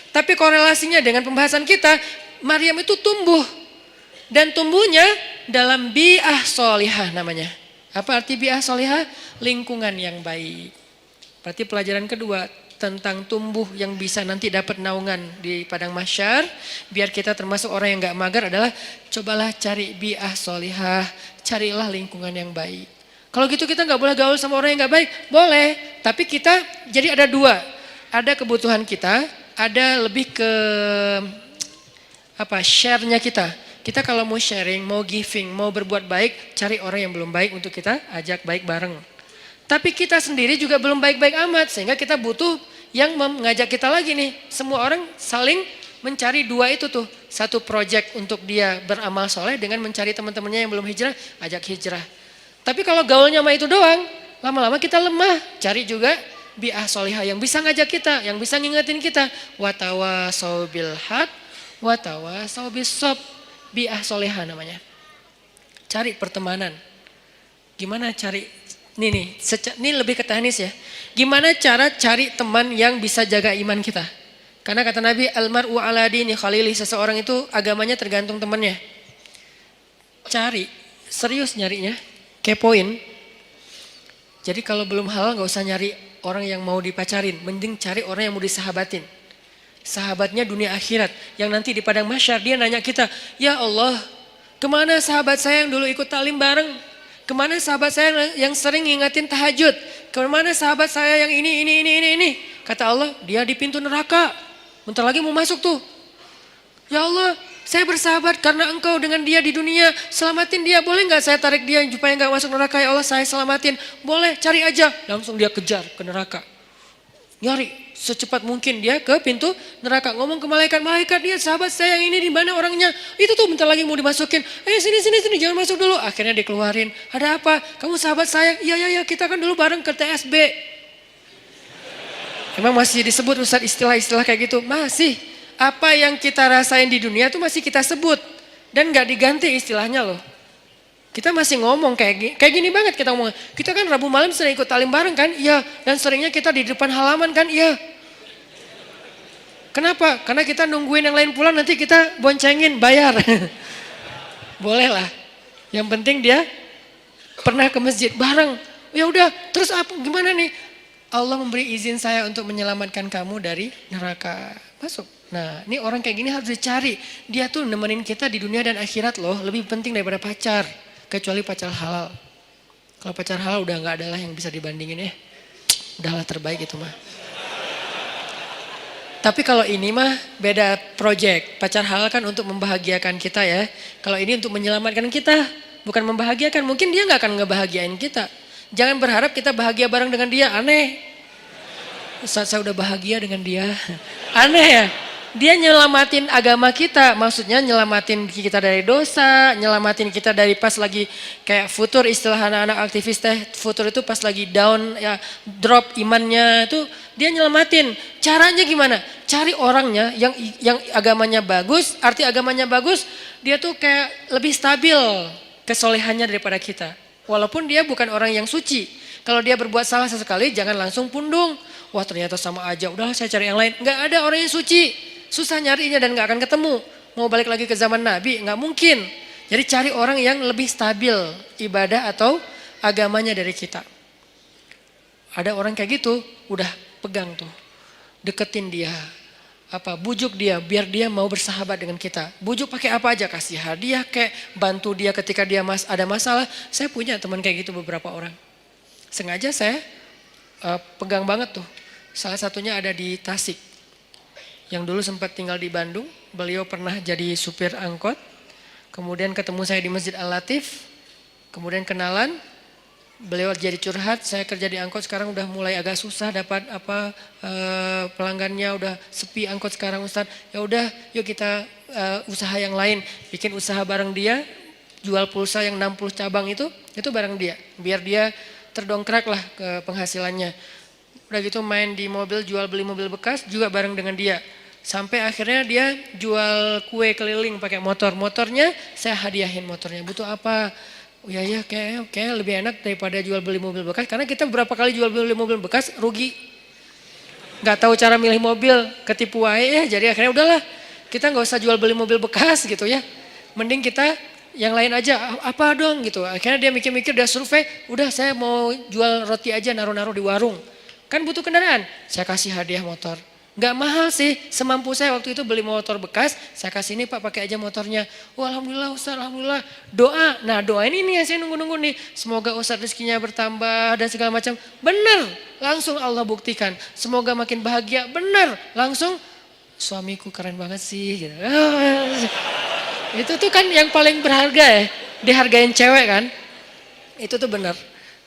Tapi korelasinya dengan pembahasan kita, Maryam itu tumbuh dan tumbuhnya dalam bi'ah solihah namanya. Apa arti bi'ah solihah? Lingkungan yang baik. Berarti pelajaran kedua tentang tumbuh yang bisa nanti dapat naungan di padang mahsyar. Biar kita termasuk orang yang gak mager adalah cobalah cari bi'ah solihah. Carilah lingkungan yang baik. Kalau gitu kita gak boleh gaul sama orang yang gak baik. Boleh, tapi kita jadi ada dua. Ada kebutuhan kita, ada lebih ke share-nya kita. Kita kalau mau sharing, mau giving, mau berbuat baik, cari orang yang belum baik untuk kita ajak baik bareng. Tapi kita sendiri juga belum baik-baik amat, sehingga kita butuh yang mengajak kita lagi nih. Semua orang saling mencari dua itu tuh. Satu project untuk dia beramal soleh dengan mencari teman-temannya yang belum hijrah, ajak hijrah. Tapi kalau gaulnya sama itu doang, lama-lama kita lemah. Cari juga bi'ah solihah yang bisa ngajak kita, yang bisa ngingetin kita. Watawasau bil haq, watawasau bis sob. Bi'ah solihah namanya. Cari pertemanan. Gimana cari? Ini lebih ke teknis ya. Gimana cara cari teman yang bisa jaga iman kita? Karena kata Nabi, almar'u ala dini khalili, seseorang itu agamanya tergantung temannya. Cari, serius nyarinya, kepoin. Jadi kalau belum halal gak usah nyari orang yang mau dipacarin, mending cari orang yang mau disahabatin. Sahabatnya dunia akhirat, yang nanti di padang mahsyar dia nanya kita, ya Allah, kemana sahabat saya yang dulu ikut talim bareng? Kemana sahabat saya yang sering ngingetin tahajud? Kemana sahabat saya yang ini? Kata Allah, dia di pintu neraka. Bentar lagi mau masuk tuh. Ya Allah, saya bersahabat karena engkau dengan dia di dunia. Selamatin dia, boleh gak saya tarik dia supaya gak masuk neraka? Ya Allah, saya selamatin. Boleh, cari aja. Langsung dia kejar ke neraka. Nyari secepat mungkin dia ke pintu neraka. Ngomong ke malaikat, dia sahabat saya yang ini di mana orangnya? Itu tuh bentar lagi mau dimasukin. Sini, jangan masuk dulu. Akhirnya dikeluarin. Ada apa? Kamu sahabat saya? Iya, kita kan dulu bareng ke TSB. Emang masih disebut Ustaz istilah-istilah kayak gitu? Masih. Apa yang kita rasain di dunia itu masih kita sebut. Dan gak diganti istilahnya loh. Kita masih ngomong kayak gini banget kita ngomong. Kita kan Rabu malam sering ikut talim bareng kan? Iya. Dan seringnya kita di depan halaman kan? Iya. Kenapa? Karena kita nungguin yang lain pulang nanti kita boncengin bayar. Boleh lah. Yang penting dia pernah ke masjid bareng. Ya udah, terus apa gimana nih? Allah memberi izin saya untuk menyelamatkan kamu dari neraka. Masuk. Nah, ini orang kayak gini harus dicari. Dia tuh nemenin kita di dunia dan akhirat loh, lebih penting daripada pacar. Kecuali pacar halal. Kalau pacar halal udah gak ada lah yang bisa dibandingin ya. Udahlah terbaik itu mah. Tapi kalau ini mah beda project. Pacar halal kan untuk membahagiakan kita ya. Kalau ini untuk menyelamatkan kita. Bukan membahagiakan. Mungkin dia gak akan ngebahagiain kita. Jangan berharap kita bahagia bareng dengan dia. Aneh. Saat saya udah bahagia dengan dia. Aneh ya. Dia nyelamatin agama kita, maksudnya nyelamatin kita dari dosa, nyelamatin kita dari pas lagi kayak futur, istilah anak-anak aktivis teh, futur itu pas lagi down ya, drop imannya itu dia nyelamatin. Caranya gimana? Cari orangnya yang agamanya bagus, arti agamanya bagus, dia tuh kayak lebih stabil kesolehannya daripada kita. Walaupun dia bukan orang yang suci. Kalau dia berbuat salah sesekali jangan langsung pundung. Wah ternyata sama aja, udahlah saya cari yang lain. Enggak ada orang yang suci. Susah nyarinya dan gak akan ketemu. Mau balik lagi ke zaman Nabi, gak mungkin. Jadi cari orang yang lebih stabil ibadah atau agamanya dari kita. Ada orang kayak gitu, udah pegang tuh. Deketin dia. Bujuk dia biar dia mau bersahabat dengan kita. Bujuk pakai apa aja, kasih hadiah kayak bantu dia ketika dia ada masalah. Saya punya teman kayak gitu beberapa orang. Sengaja saya pegang banget tuh. Salah satunya ada di Tasik. Yang dulu sempat tinggal di Bandung, beliau pernah jadi supir angkot, kemudian ketemu saya di Masjid Al-Latif, kemudian kenalan, beliau jadi curhat, saya kerja di angkot sekarang udah mulai agak susah dapat pelanggannya, udah sepi angkot sekarang Ustaz, ya udah yuk kita usaha yang lain, bikin usaha bareng dia, jual pulsa yang 60 cabang itu bareng dia, biar dia terdongkrak lah ke penghasilannya. Udah gitu main di mobil, jual beli mobil bekas juga bareng dengan dia. Sampai akhirnya dia jual kue keliling pakai motor. Motornya saya hadiahin motornya. Butuh apa? Oh ya kayak lebih enak daripada jual beli mobil bekas. Karena kita berapa kali jual beli mobil bekas rugi. Gak tahu cara milih mobil, ketipu aja ya. Jadi akhirnya udahlah kita gak usah jual beli mobil bekas gitu ya. Mending kita yang lain aja, apa dong gitu. Akhirnya dia mikir-mikir, dia survei, udah saya mau jual roti aja naruh-naruh di warung. Kan butuh kendaraan, saya kasih hadiah motor. Gak mahal sih, semampu saya waktu itu beli motor bekas, saya kasih ini Pak pakai aja motornya. Oh alhamdulillah Ustaz, alhamdulillah. Doa, nah doa ini nih yang saya nunggu-nunggu nih. Semoga Ustaz rezekinya bertambah dan segala macam. Bener, langsung Allah buktikan. Semoga makin bahagia, bener. Langsung suamiku keren banget sih. Gitu. Itu tuh kan yang paling berharga ya, dihargain cewek kan. Itu tuh bener.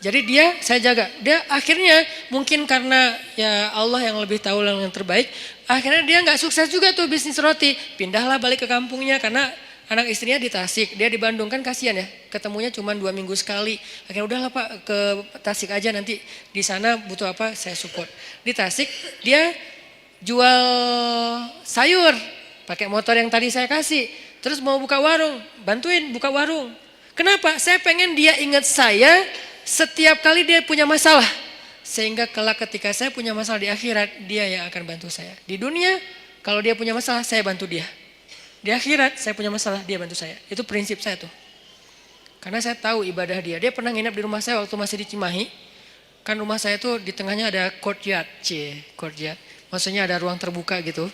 Jadi dia saya jaga. Dia akhirnya mungkin karena ya Allah yang lebih tahu yang terbaik. Akhirnya dia gak sukses juga tuh bisnis roti. Pindahlah balik ke kampungnya karena anak istrinya di Tasik. Dia di Bandung kan kasihan ya. Ketemunya cuma 2 minggu sekali. Akhirnya udahlah Pak ke Tasik aja nanti. Di sana butuh apa saya support. Di Tasik dia jual sayur. Pakai motor yang tadi saya kasih. Terus mau buka warung. Bantuin buka warung. Kenapa? Saya pengen dia ingat saya setiap kali dia punya masalah. Sehingga kelak ketika saya punya masalah di akhirat, dia yang akan bantu saya. Di dunia, kalau dia punya masalah, saya bantu dia. Di akhirat, saya punya masalah, dia bantu saya. Itu prinsip saya tuh. Karena saya tahu ibadah dia. Dia pernah nginep di rumah saya waktu masih di Cimahi. Kan rumah saya tuh di tengahnya ada courtyard. Courtyard. Maksudnya ada ruang terbuka gitu.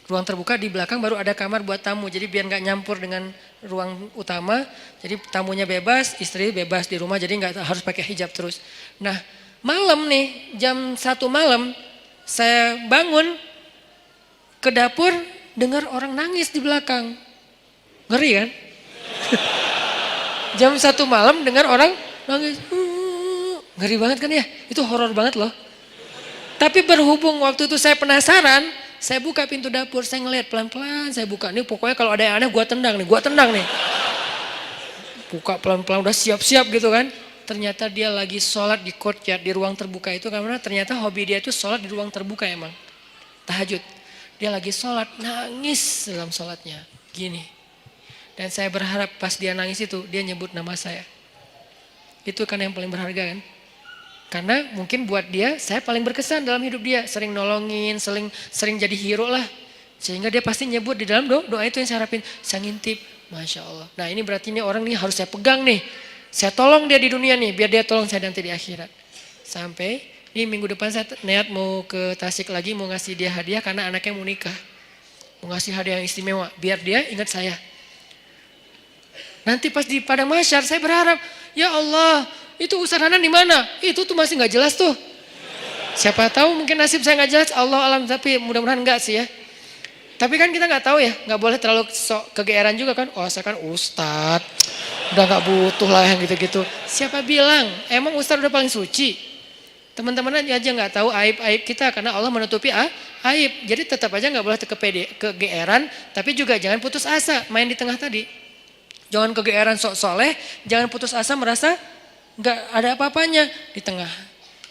Ruang terbuka di belakang baru ada kamar buat tamu. Jadi biar gak nyampur dengan ruang utama. Jadi tamunya bebas, istri bebas di rumah. Jadi gak harus pakai hijab terus. Nah malam nih jam 1 malam saya bangun ke dapur dengar orang nangis di belakang. Ngeri kan? Jam 1 malam dengar orang nangis. Ngeri banget kan ya? Itu horor banget loh. Tapi berhubung waktu itu saya penasaran, saya buka pintu dapur, saya ngeliat pelan-pelan, saya buka. Nih pokoknya kalau ada yang aneh gue tendang nih. Buka pelan-pelan udah siap-siap gitu kan. Ternyata dia lagi sholat di courtyard, di ruang terbuka itu. Karena ternyata hobi dia itu sholat di ruang terbuka emang. Tahajud. Dia lagi sholat, nangis dalam sholatnya. Gini. Dan saya berharap pas dia nangis itu, dia nyebut nama saya. Itu kan yang paling berharga kan. Karena mungkin buat dia, saya paling berkesan dalam hidup dia. Sering nolongin, sering jadi hero lah. Sehingga dia pasti nyebut di dalam doa itu yang saya harapin. Saya ngintip, Masya Allah. Nah ini berarti ini orang nih harus saya pegang nih. Saya tolong dia di dunia nih, biar dia tolong saya nanti di akhirat. Sampai ini minggu depan saya niat mau ke Tasik lagi, mau ngasih dia hadiah karena anaknya mau nikah. Mau ngasih hadiah yang istimewa, biar dia ingat saya. Nanti pas di padang mahsyar saya berharap, ya Allah, itu Ustaz Hanan di mana? Itu tuh masih nggak jelas tuh. Siapa tahu mungkin nasib saya nggak jelas, Allah alam, tapi mudah-mudahan enggak sih ya. Tapi kan kita nggak tahu ya, nggak boleh terlalu sok kegeeran juga kan. Oh saya kan Ustadz, udah nggak butuh lah yang gitu-gitu. Siapa bilang? Emang Ustadz udah paling suci? Teman-teman aja nggak tahu aib-aib kita karena Allah menutupi aib. Jadi tetap aja nggak boleh kegeeran, tapi juga jangan putus asa main di tengah tadi. Jangan kegeeran sok soleh, jangan putus asa merasa nggak ada apa-apanya di tengah.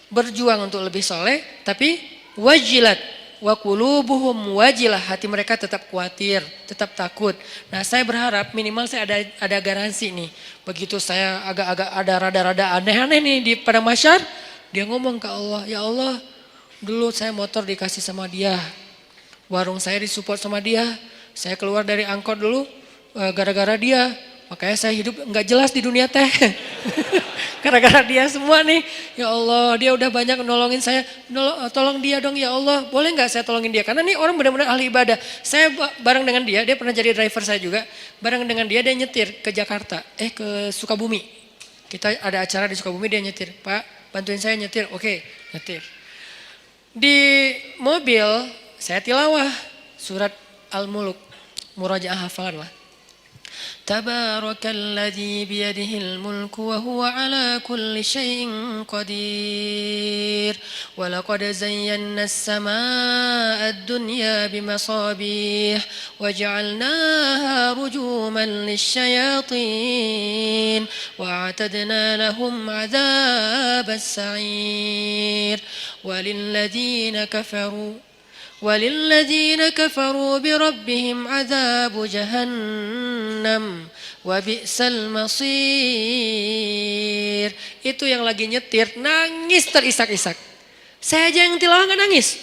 Berjuang untuk lebih soleh, tapi wajilat wa qulubuhum wajilah, hati mereka tetap khawatir, tetap takut. Nah, saya berharap minimal saya ada garansi nih. Begitu saya agak-agak ada rada-rada aneh-aneh nih di pada masyar, dia ngomong ke Allah, ya Allah, dulu saya motor dikasih sama dia, warung saya disupport sama dia, saya keluar dari angkot dulu gara-gara dia. Makanya saya hidup nggak jelas di dunia teh. Gara-gara dia semua nih. Ya Allah, dia udah banyak nolongin saya. Tolong dia dong ya Allah. Boleh nggak saya tolongin dia? Karena nih orang benar-benar ahli ibadah. Saya bareng dengan dia pernah jadi driver saya juga. Bareng dengan dia nyetir ke Jakarta. Ke Sukabumi. Kita ada acara di Sukabumi, dia nyetir. Pak, bantuin saya nyetir. Oke, nyetir. Di mobil saya tilawah surat Al-Muluk. Murajaah hafalan lah. Tabarakalladzi biyadihil mulku wa huwa ala kulli syai'in qadir. Wa laqad zayyana as-samaa'a ad-dunya bimasabih wa ja'alnaha rujuman lisyayatin wa a'tadna lahum 'adzabas sa'ir. وللذين كفروا بربهم عذاب جهنم وبئس المصير. Itu yang lagi nyetir nangis terisak-isak. Saya aja yang tilawah nggak nangis.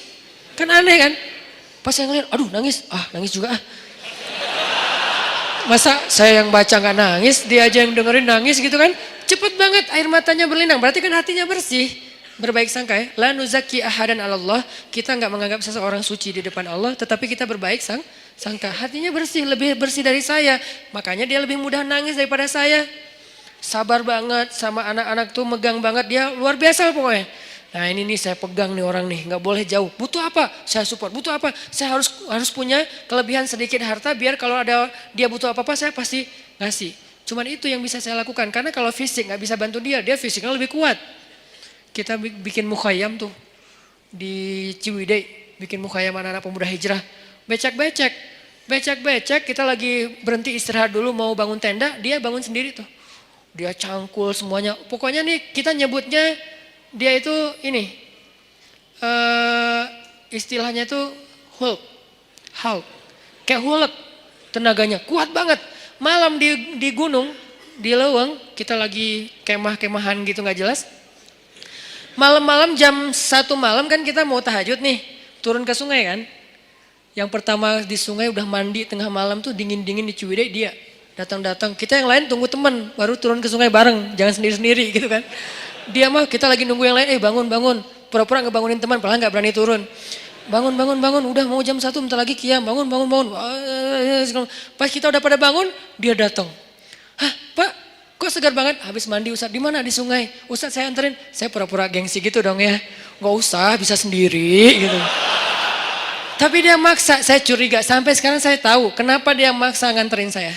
Kan aneh kan? Pas saya ngeliat, aduh nangis juga ah. Masa saya yang baca nggak nangis, dia aja yang dengerin nangis gitu kan? Cepet banget air matanya berlinang, berarti kan hatinya bersih. Berbaik sangka ya, la nuzaki ahadan Allah, kita nggak menganggap seseorang suci di depan Allah, tetapi kita berbaik sangka, hatinya bersih, lebih bersih dari saya, makanya dia lebih mudah nangis daripada saya. Sabar banget sama anak-anak tuh, megang banget, dia luar biasa pokoknya. Nah ini nih saya pegang nih orang nih, nggak boleh jauh. Butuh apa? Saya support. Butuh apa? Saya harus punya kelebihan sedikit harta, biar kalau ada dia butuh apa-apa saya pasti ngasih. Cuman itu yang bisa saya lakukan, karena kalau fisik nggak bisa bantu dia fisiknya lebih kuat. Kita bikin mukhayam tuh di Ciwidey, bikin mukhayam anak-anak pemuda hijrah. Becek, kita lagi berhenti istirahat dulu mau bangun tenda, dia bangun sendiri tuh. Dia cangkul semuanya. Pokoknya nih kita nyebutnya dia itu ini, istilahnya itu Hulk. Kayak Hulk tenaganya, kuat banget. Malam di gunung, di leweng, kita lagi kemah-kemahan gitu gak jelas. Malam-malam jam 1 malam kan kita mau tahajud nih, turun ke sungai kan. Yang pertama di sungai udah mandi tengah malam tuh dingin-dingin di Ciwidey, dia datang-datang. Kita yang lain tunggu teman, baru turun ke sungai bareng, jangan sendiri-sendiri gitu kan. Dia mah kita lagi nunggu yang lain, bangun. Pura-pura ngebangunin teman, padahal gak berani turun. Bangun, udah mau jam 1 bentar lagi qiyam, bangun. Pas kita udah pada bangun, dia datang. Hah Pak? Kok segar banget? Habis mandi Ustaz, di mana? Di sungai. Ustaz saya anterin. Saya pura-pura gengsi gitu dong ya. Gak usah, bisa sendiri gitu. Tapi dia maksa, saya curiga. Sampai sekarang saya tahu kenapa dia maksa nganterin saya.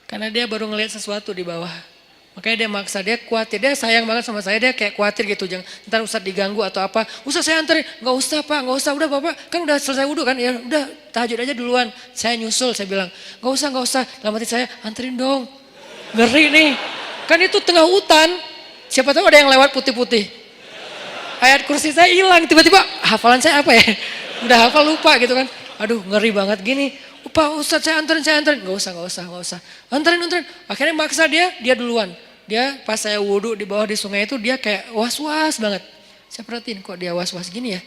Karena dia baru ngelihat sesuatu di bawah. Makanya dia maksa, dia khawatir. Dia sayang banget sama saya, dia kayak khawatir gitu. Jangan ntar Ustaz diganggu atau apa. Ustaz saya anterin. Gak usah Pak, gak usah. Udah Bapak, kan udah selesai wudhu kan. Ya udah tahajud aja duluan. Saya nyusul, saya bilang. Gak usah. Dalam hati saya, anterin dong. Ngeri nih, kan itu tengah hutan, siapa tahu ada yang lewat putih-putih. Ayat kursi saya hilang, tiba-tiba hafalan saya apa ya? Udah hafal lupa gitu kan. Aduh ngeri banget gini. Pak Ustaz saya anterin. Gak usah. Anterin. Akhirnya maksa dia duluan. Dia pas saya wudhu di bawah di sungai itu dia kayak was-was banget. Saya perhatiin kok dia was-was gini ya.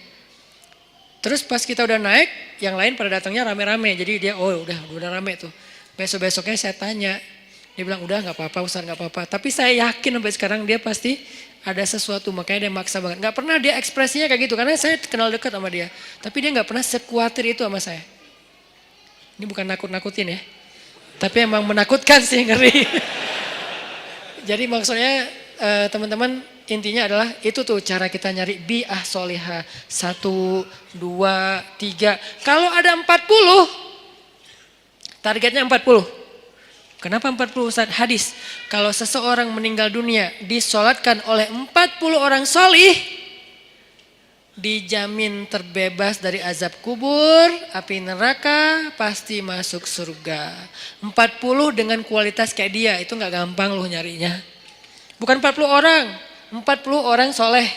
Terus pas kita udah naik, yang lain pada datangnya rame-rame. Jadi dia udah rame tuh. Besok-besoknya saya tanya. Dia bilang udah gak apa-apa Ustaz, gak apa-apa. Tapi saya yakin sampai sekarang dia pasti ada sesuatu, makanya dia maksa banget. Gak pernah dia ekspresinya kayak gitu, karena saya kenal dekat sama dia. Tapi dia gak pernah sekuatir itu sama saya. Ini bukan nakut-nakutin ya. Tapi emang menakutkan sih, ngeri. Jadi maksudnya teman-teman, intinya adalah itu tuh cara kita nyari bi'ah solihah. 1, 2, 3. Kalau ada 40, targetnya 40. Kenapa 40 Ustaz? Hadis. Kalau seseorang meninggal dunia disolatkan oleh 40 orang solih, dijamin terbebas dari azab kubur, api neraka, pasti masuk surga. 40 dengan kualitas kayak dia, itu gak gampang loh nyarinya. Bukan 40 orang, 40 orang soleh.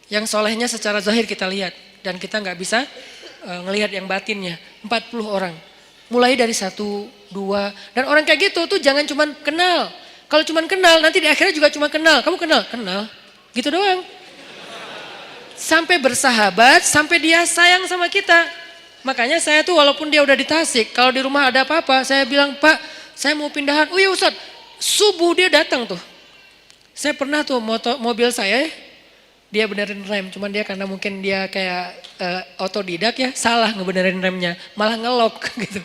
Yang solehnya secara zahir kita lihat. Dan kita gak bisa ngelihat yang batinnya. 40 orang. Mulai dari 1, 2. Dan orang kayak gitu tuh jangan cuman kenal. Kalau cuman kenal, nanti di akhirnya juga cuma kenal. Kamu kenal? Kenal. Gitu doang. Sampai bersahabat, sampai dia sayang sama kita. Makanya saya tuh walaupun dia udah di Tasik, kalau di rumah ada apa-apa, saya bilang, Pak, saya mau pindahan. Oh iya Ustadz, subuh dia datang tuh. Saya pernah tuh mobil saya, dia benerin rem. Cuman dia karena mungkin dia kayak otodidak ya, salah ngebenerin remnya. Malah ngelok gitu.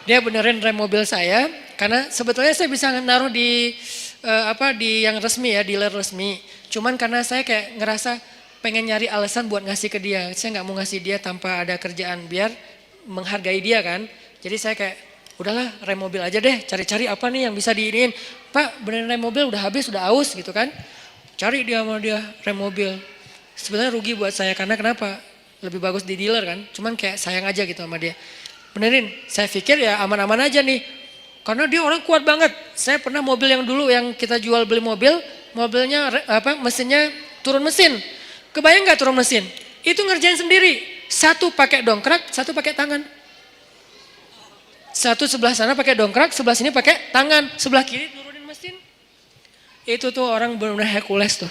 Dia benerin rem mobil saya, karena sebetulnya saya bisa naruh di di yang resmi ya, dealer resmi. Cuman karena saya kayak ngerasa pengen nyari alasan buat ngasih ke dia. Saya nggak mau ngasih dia tanpa ada kerjaan biar menghargai dia kan. Jadi saya kayak udahlah rem mobil aja deh, cari-cari apa nih yang bisa diinin. Pak benerin rem mobil udah habis, udah aus gitu kan. Cari dia sama dia rem mobil. Sebenarnya rugi buat saya karena kenapa? Lebih bagus di dealer kan. Cuman kayak sayang aja gitu sama dia. Benerin, saya pikir ya aman-aman aja nih. Karena dia orang kuat banget. Saya pernah mobil yang dulu yang kita jual beli mobil, mobilnya mesinnya turun mesin. Kebayang gak turun mesin? Itu ngerjain sendiri. Satu pakai dongkrak, satu pakai tangan. Satu sebelah sana pakai dongkrak, sebelah sini pakai tangan. Sebelah kiri turunin mesin. Itu tuh orang benar-benar Hercules tuh.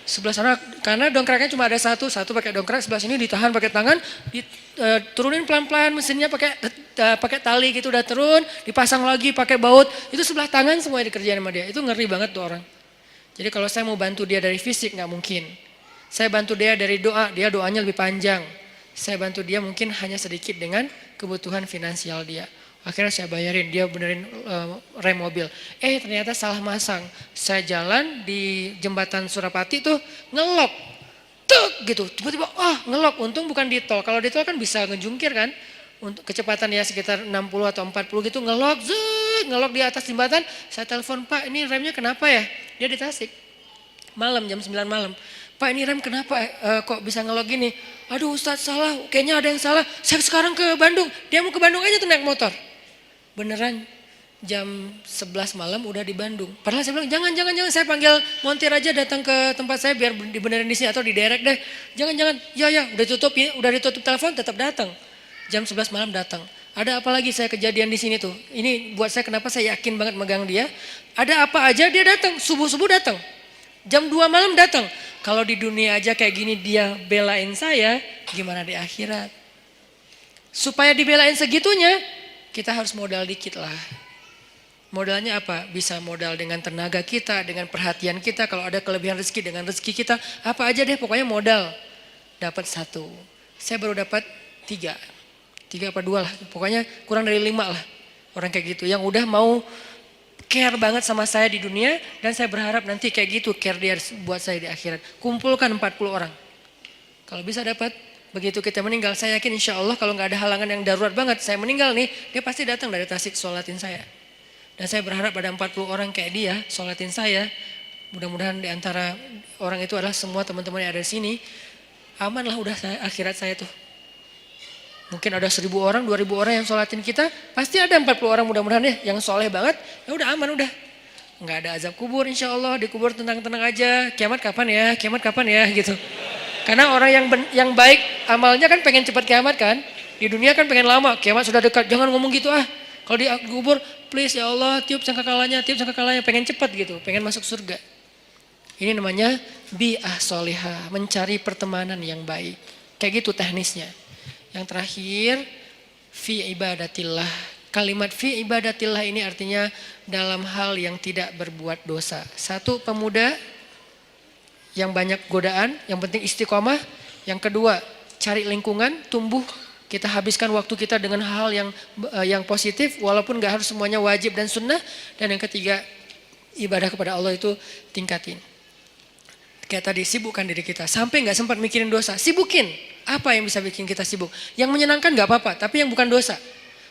Sebelah sana, karena dongkraknya cuma ada satu pakai dongkrak, sebelah sini ditahan pakai tangan, diturunin pelan-pelan mesinnya pakai tali gitu udah turun, dipasang lagi pakai baut. Itu sebelah tangan semua dikerjain sama dia. Itu ngeri banget tuh orang. Jadi kalau saya mau bantu dia dari fisik nggak mungkin. Saya bantu dia dari doa, dia doanya lebih panjang. Saya bantu dia mungkin hanya sedikit dengan kebutuhan finansial dia. Akhirnya saya bayarin, dia benerin rem mobil. Ternyata salah masang. Saya jalan di jembatan Surapati tuh ngelok. Tuk gitu, tiba-tiba ngelok. Untung bukan di tol. Kalau di tol kan bisa ngejungkir kan. Untuk kecepatan ya sekitar 60 atau 40 gitu ngelok. Ngelok di atas jembatan. Saya telepon, Pak ini remnya kenapa ya? Dia di Tasik. Malam jam 9 malam. Pak ini rem kenapa kok bisa ngelok gini? Aduh Ustadz salah, kayaknya ada yang salah. Saya sekarang ke Bandung. Dia mau ke Bandung aja tuh naik motor. Beneran jam 11 malam udah di Bandung. Padahal saya bilang jangan saya panggil montir aja datang ke tempat saya biar dibenerin di sini atau diderek deh. Jangan. Ya udah ditutup telepon tetap datang. Jam 11 malam datang. Ada apa lagi saya kejadian di sini tuh. Ini buat saya kenapa saya yakin banget megang dia. Ada apa aja dia datang, subuh-subuh datang. Jam 2 malam datang. Kalau di dunia aja kayak gini dia belain saya, gimana di akhirat? Supaya dibelain segitunya, kita harus modal dikit lah. Modalnya apa? Bisa modal dengan tenaga kita, dengan perhatian kita. Kalau ada kelebihan rezeki dengan rezeki kita, apa aja deh pokoknya modal. Dapat 1. Saya baru dapat 3 apa 2 lah. Pokoknya kurang dari 5 lah. Orang kayak gitu yang udah mau care banget sama saya di dunia. Dan saya berharap nanti kayak gitu care dia buat saya di akhirat. Kumpulkan 40 orang. Kalau bisa dapat, begitu kita meninggal, saya yakin insya Allah kalau gak ada halangan yang darurat banget, saya meninggal nih, dia pasti datang dari Tasik sholatin saya. Dan saya berharap ada 40 orang kayak dia sholatin saya. Mudah-mudahan di antara orang itu adalah semua teman-teman yang ada di sini. Aman lah udah akhirat saya tuh. Mungkin ada 1.000 orang, 2.000 orang yang sholatin kita, pasti ada 40 orang mudah-mudahan ya yang soleh banget. Ya udah aman udah. Nggak ada azab kubur insya Allah, dikubur tenang-tenang aja. Kiamat kapan ya gitu. Karena orang yang baik amalnya kan pengen cepat kiamat kan. Di dunia kan pengen lama, kiamat sudah dekat. Jangan ngomong gitu ah. Kalau dikubur, please ya Allah tiup sangkakalanya, pengen cepat gitu, pengen masuk surga. Ini namanya bi'ah solihah, mencari pertemanan yang baik. Kayak gitu teknisnya. Yang terakhir, fi ibadatillah. Kalimat fi ibadatillah ini artinya dalam hal yang tidak berbuat dosa. 1, pemuda yang banyak godaan, yang penting istiqomah. Yang kedua, cari lingkungan, tumbuh. Kita habiskan waktu kita dengan hal yang positif, walaupun gak harus semuanya wajib dan sunnah. Dan yang ketiga, ibadah kepada Allah itu tingkatin. Kayak tadi, sibukkan diri kita. Sampai gak sempat mikirin dosa, sibukin. Apa yang bisa bikin kita sibuk? Yang menyenangkan gak apa-apa, tapi yang bukan dosa.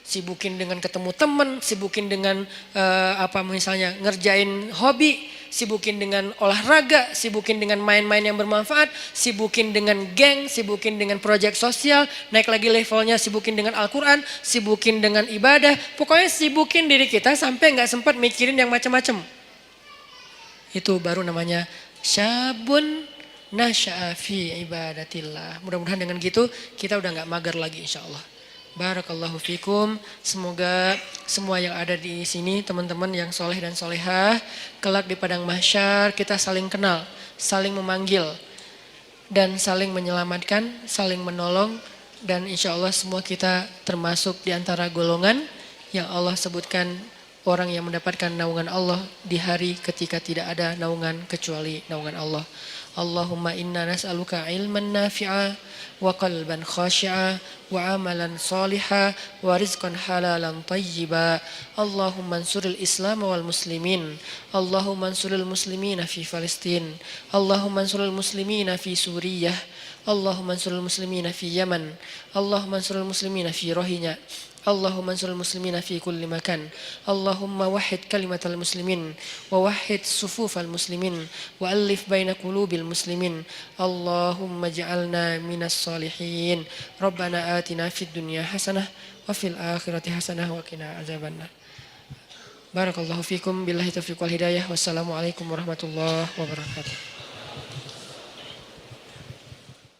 sibukin dengan ketemu teman, sibukin dengan apa misalnya ngerjain hobi, sibukin dengan olahraga, sibukin dengan main-main yang bermanfaat, sibukin dengan geng, sibukin dengan proyek sosial, naik lagi levelnya sibukin dengan Al-Quran, sibukin dengan ibadah, pokoknya sibukin diri kita sampai nggak sempat mikirin yang macam-macam. Itu baru namanya syabun nasya'a fi ibadatillah. Mudah-mudahan dengan gitu kita udah nggak mager lagi insya Allah. Barakallahu fikum. Semoga semua yang ada di sini teman-teman yang soleh dan solehah, kelak di padang mahsyar kita saling kenal, saling memanggil dan saling menyelamatkan, saling menolong, dan insya Allah semua kita termasuk di antara golongan yang Allah sebutkan orang yang mendapatkan naungan Allah di hari ketika tidak ada naungan kecuali naungan Allah. Allahumma inna nas'aluka ilman nafi'a wa qalban khashi'a wa amalan saliha wa rizqan halalan tayyiba. Allahumma ansuril islam wal muslimin. Allahumma ansuril muslimina fi Palestin. Allahumma ansuril muslimina fi Suriah. Allahumma ansuril muslimina fi Yaman. Allahumma ansuril muslimina fi Rohingya. Allahumma ansuril muslimina fi kulli makan. Allahumma wahid kalimatal muslimin wa wahid sufufal muslimin wa alif baina qulubil muslimin. Allahumma ja'alna minas salihin. Rabbana atina fid dunya hasanah wa fil akhirati hasanah wa qina azabannar. Barakallahu fikum billahi taufiq wal hidayah. Wassalamualaikum warahmatullahi wabarakatuh.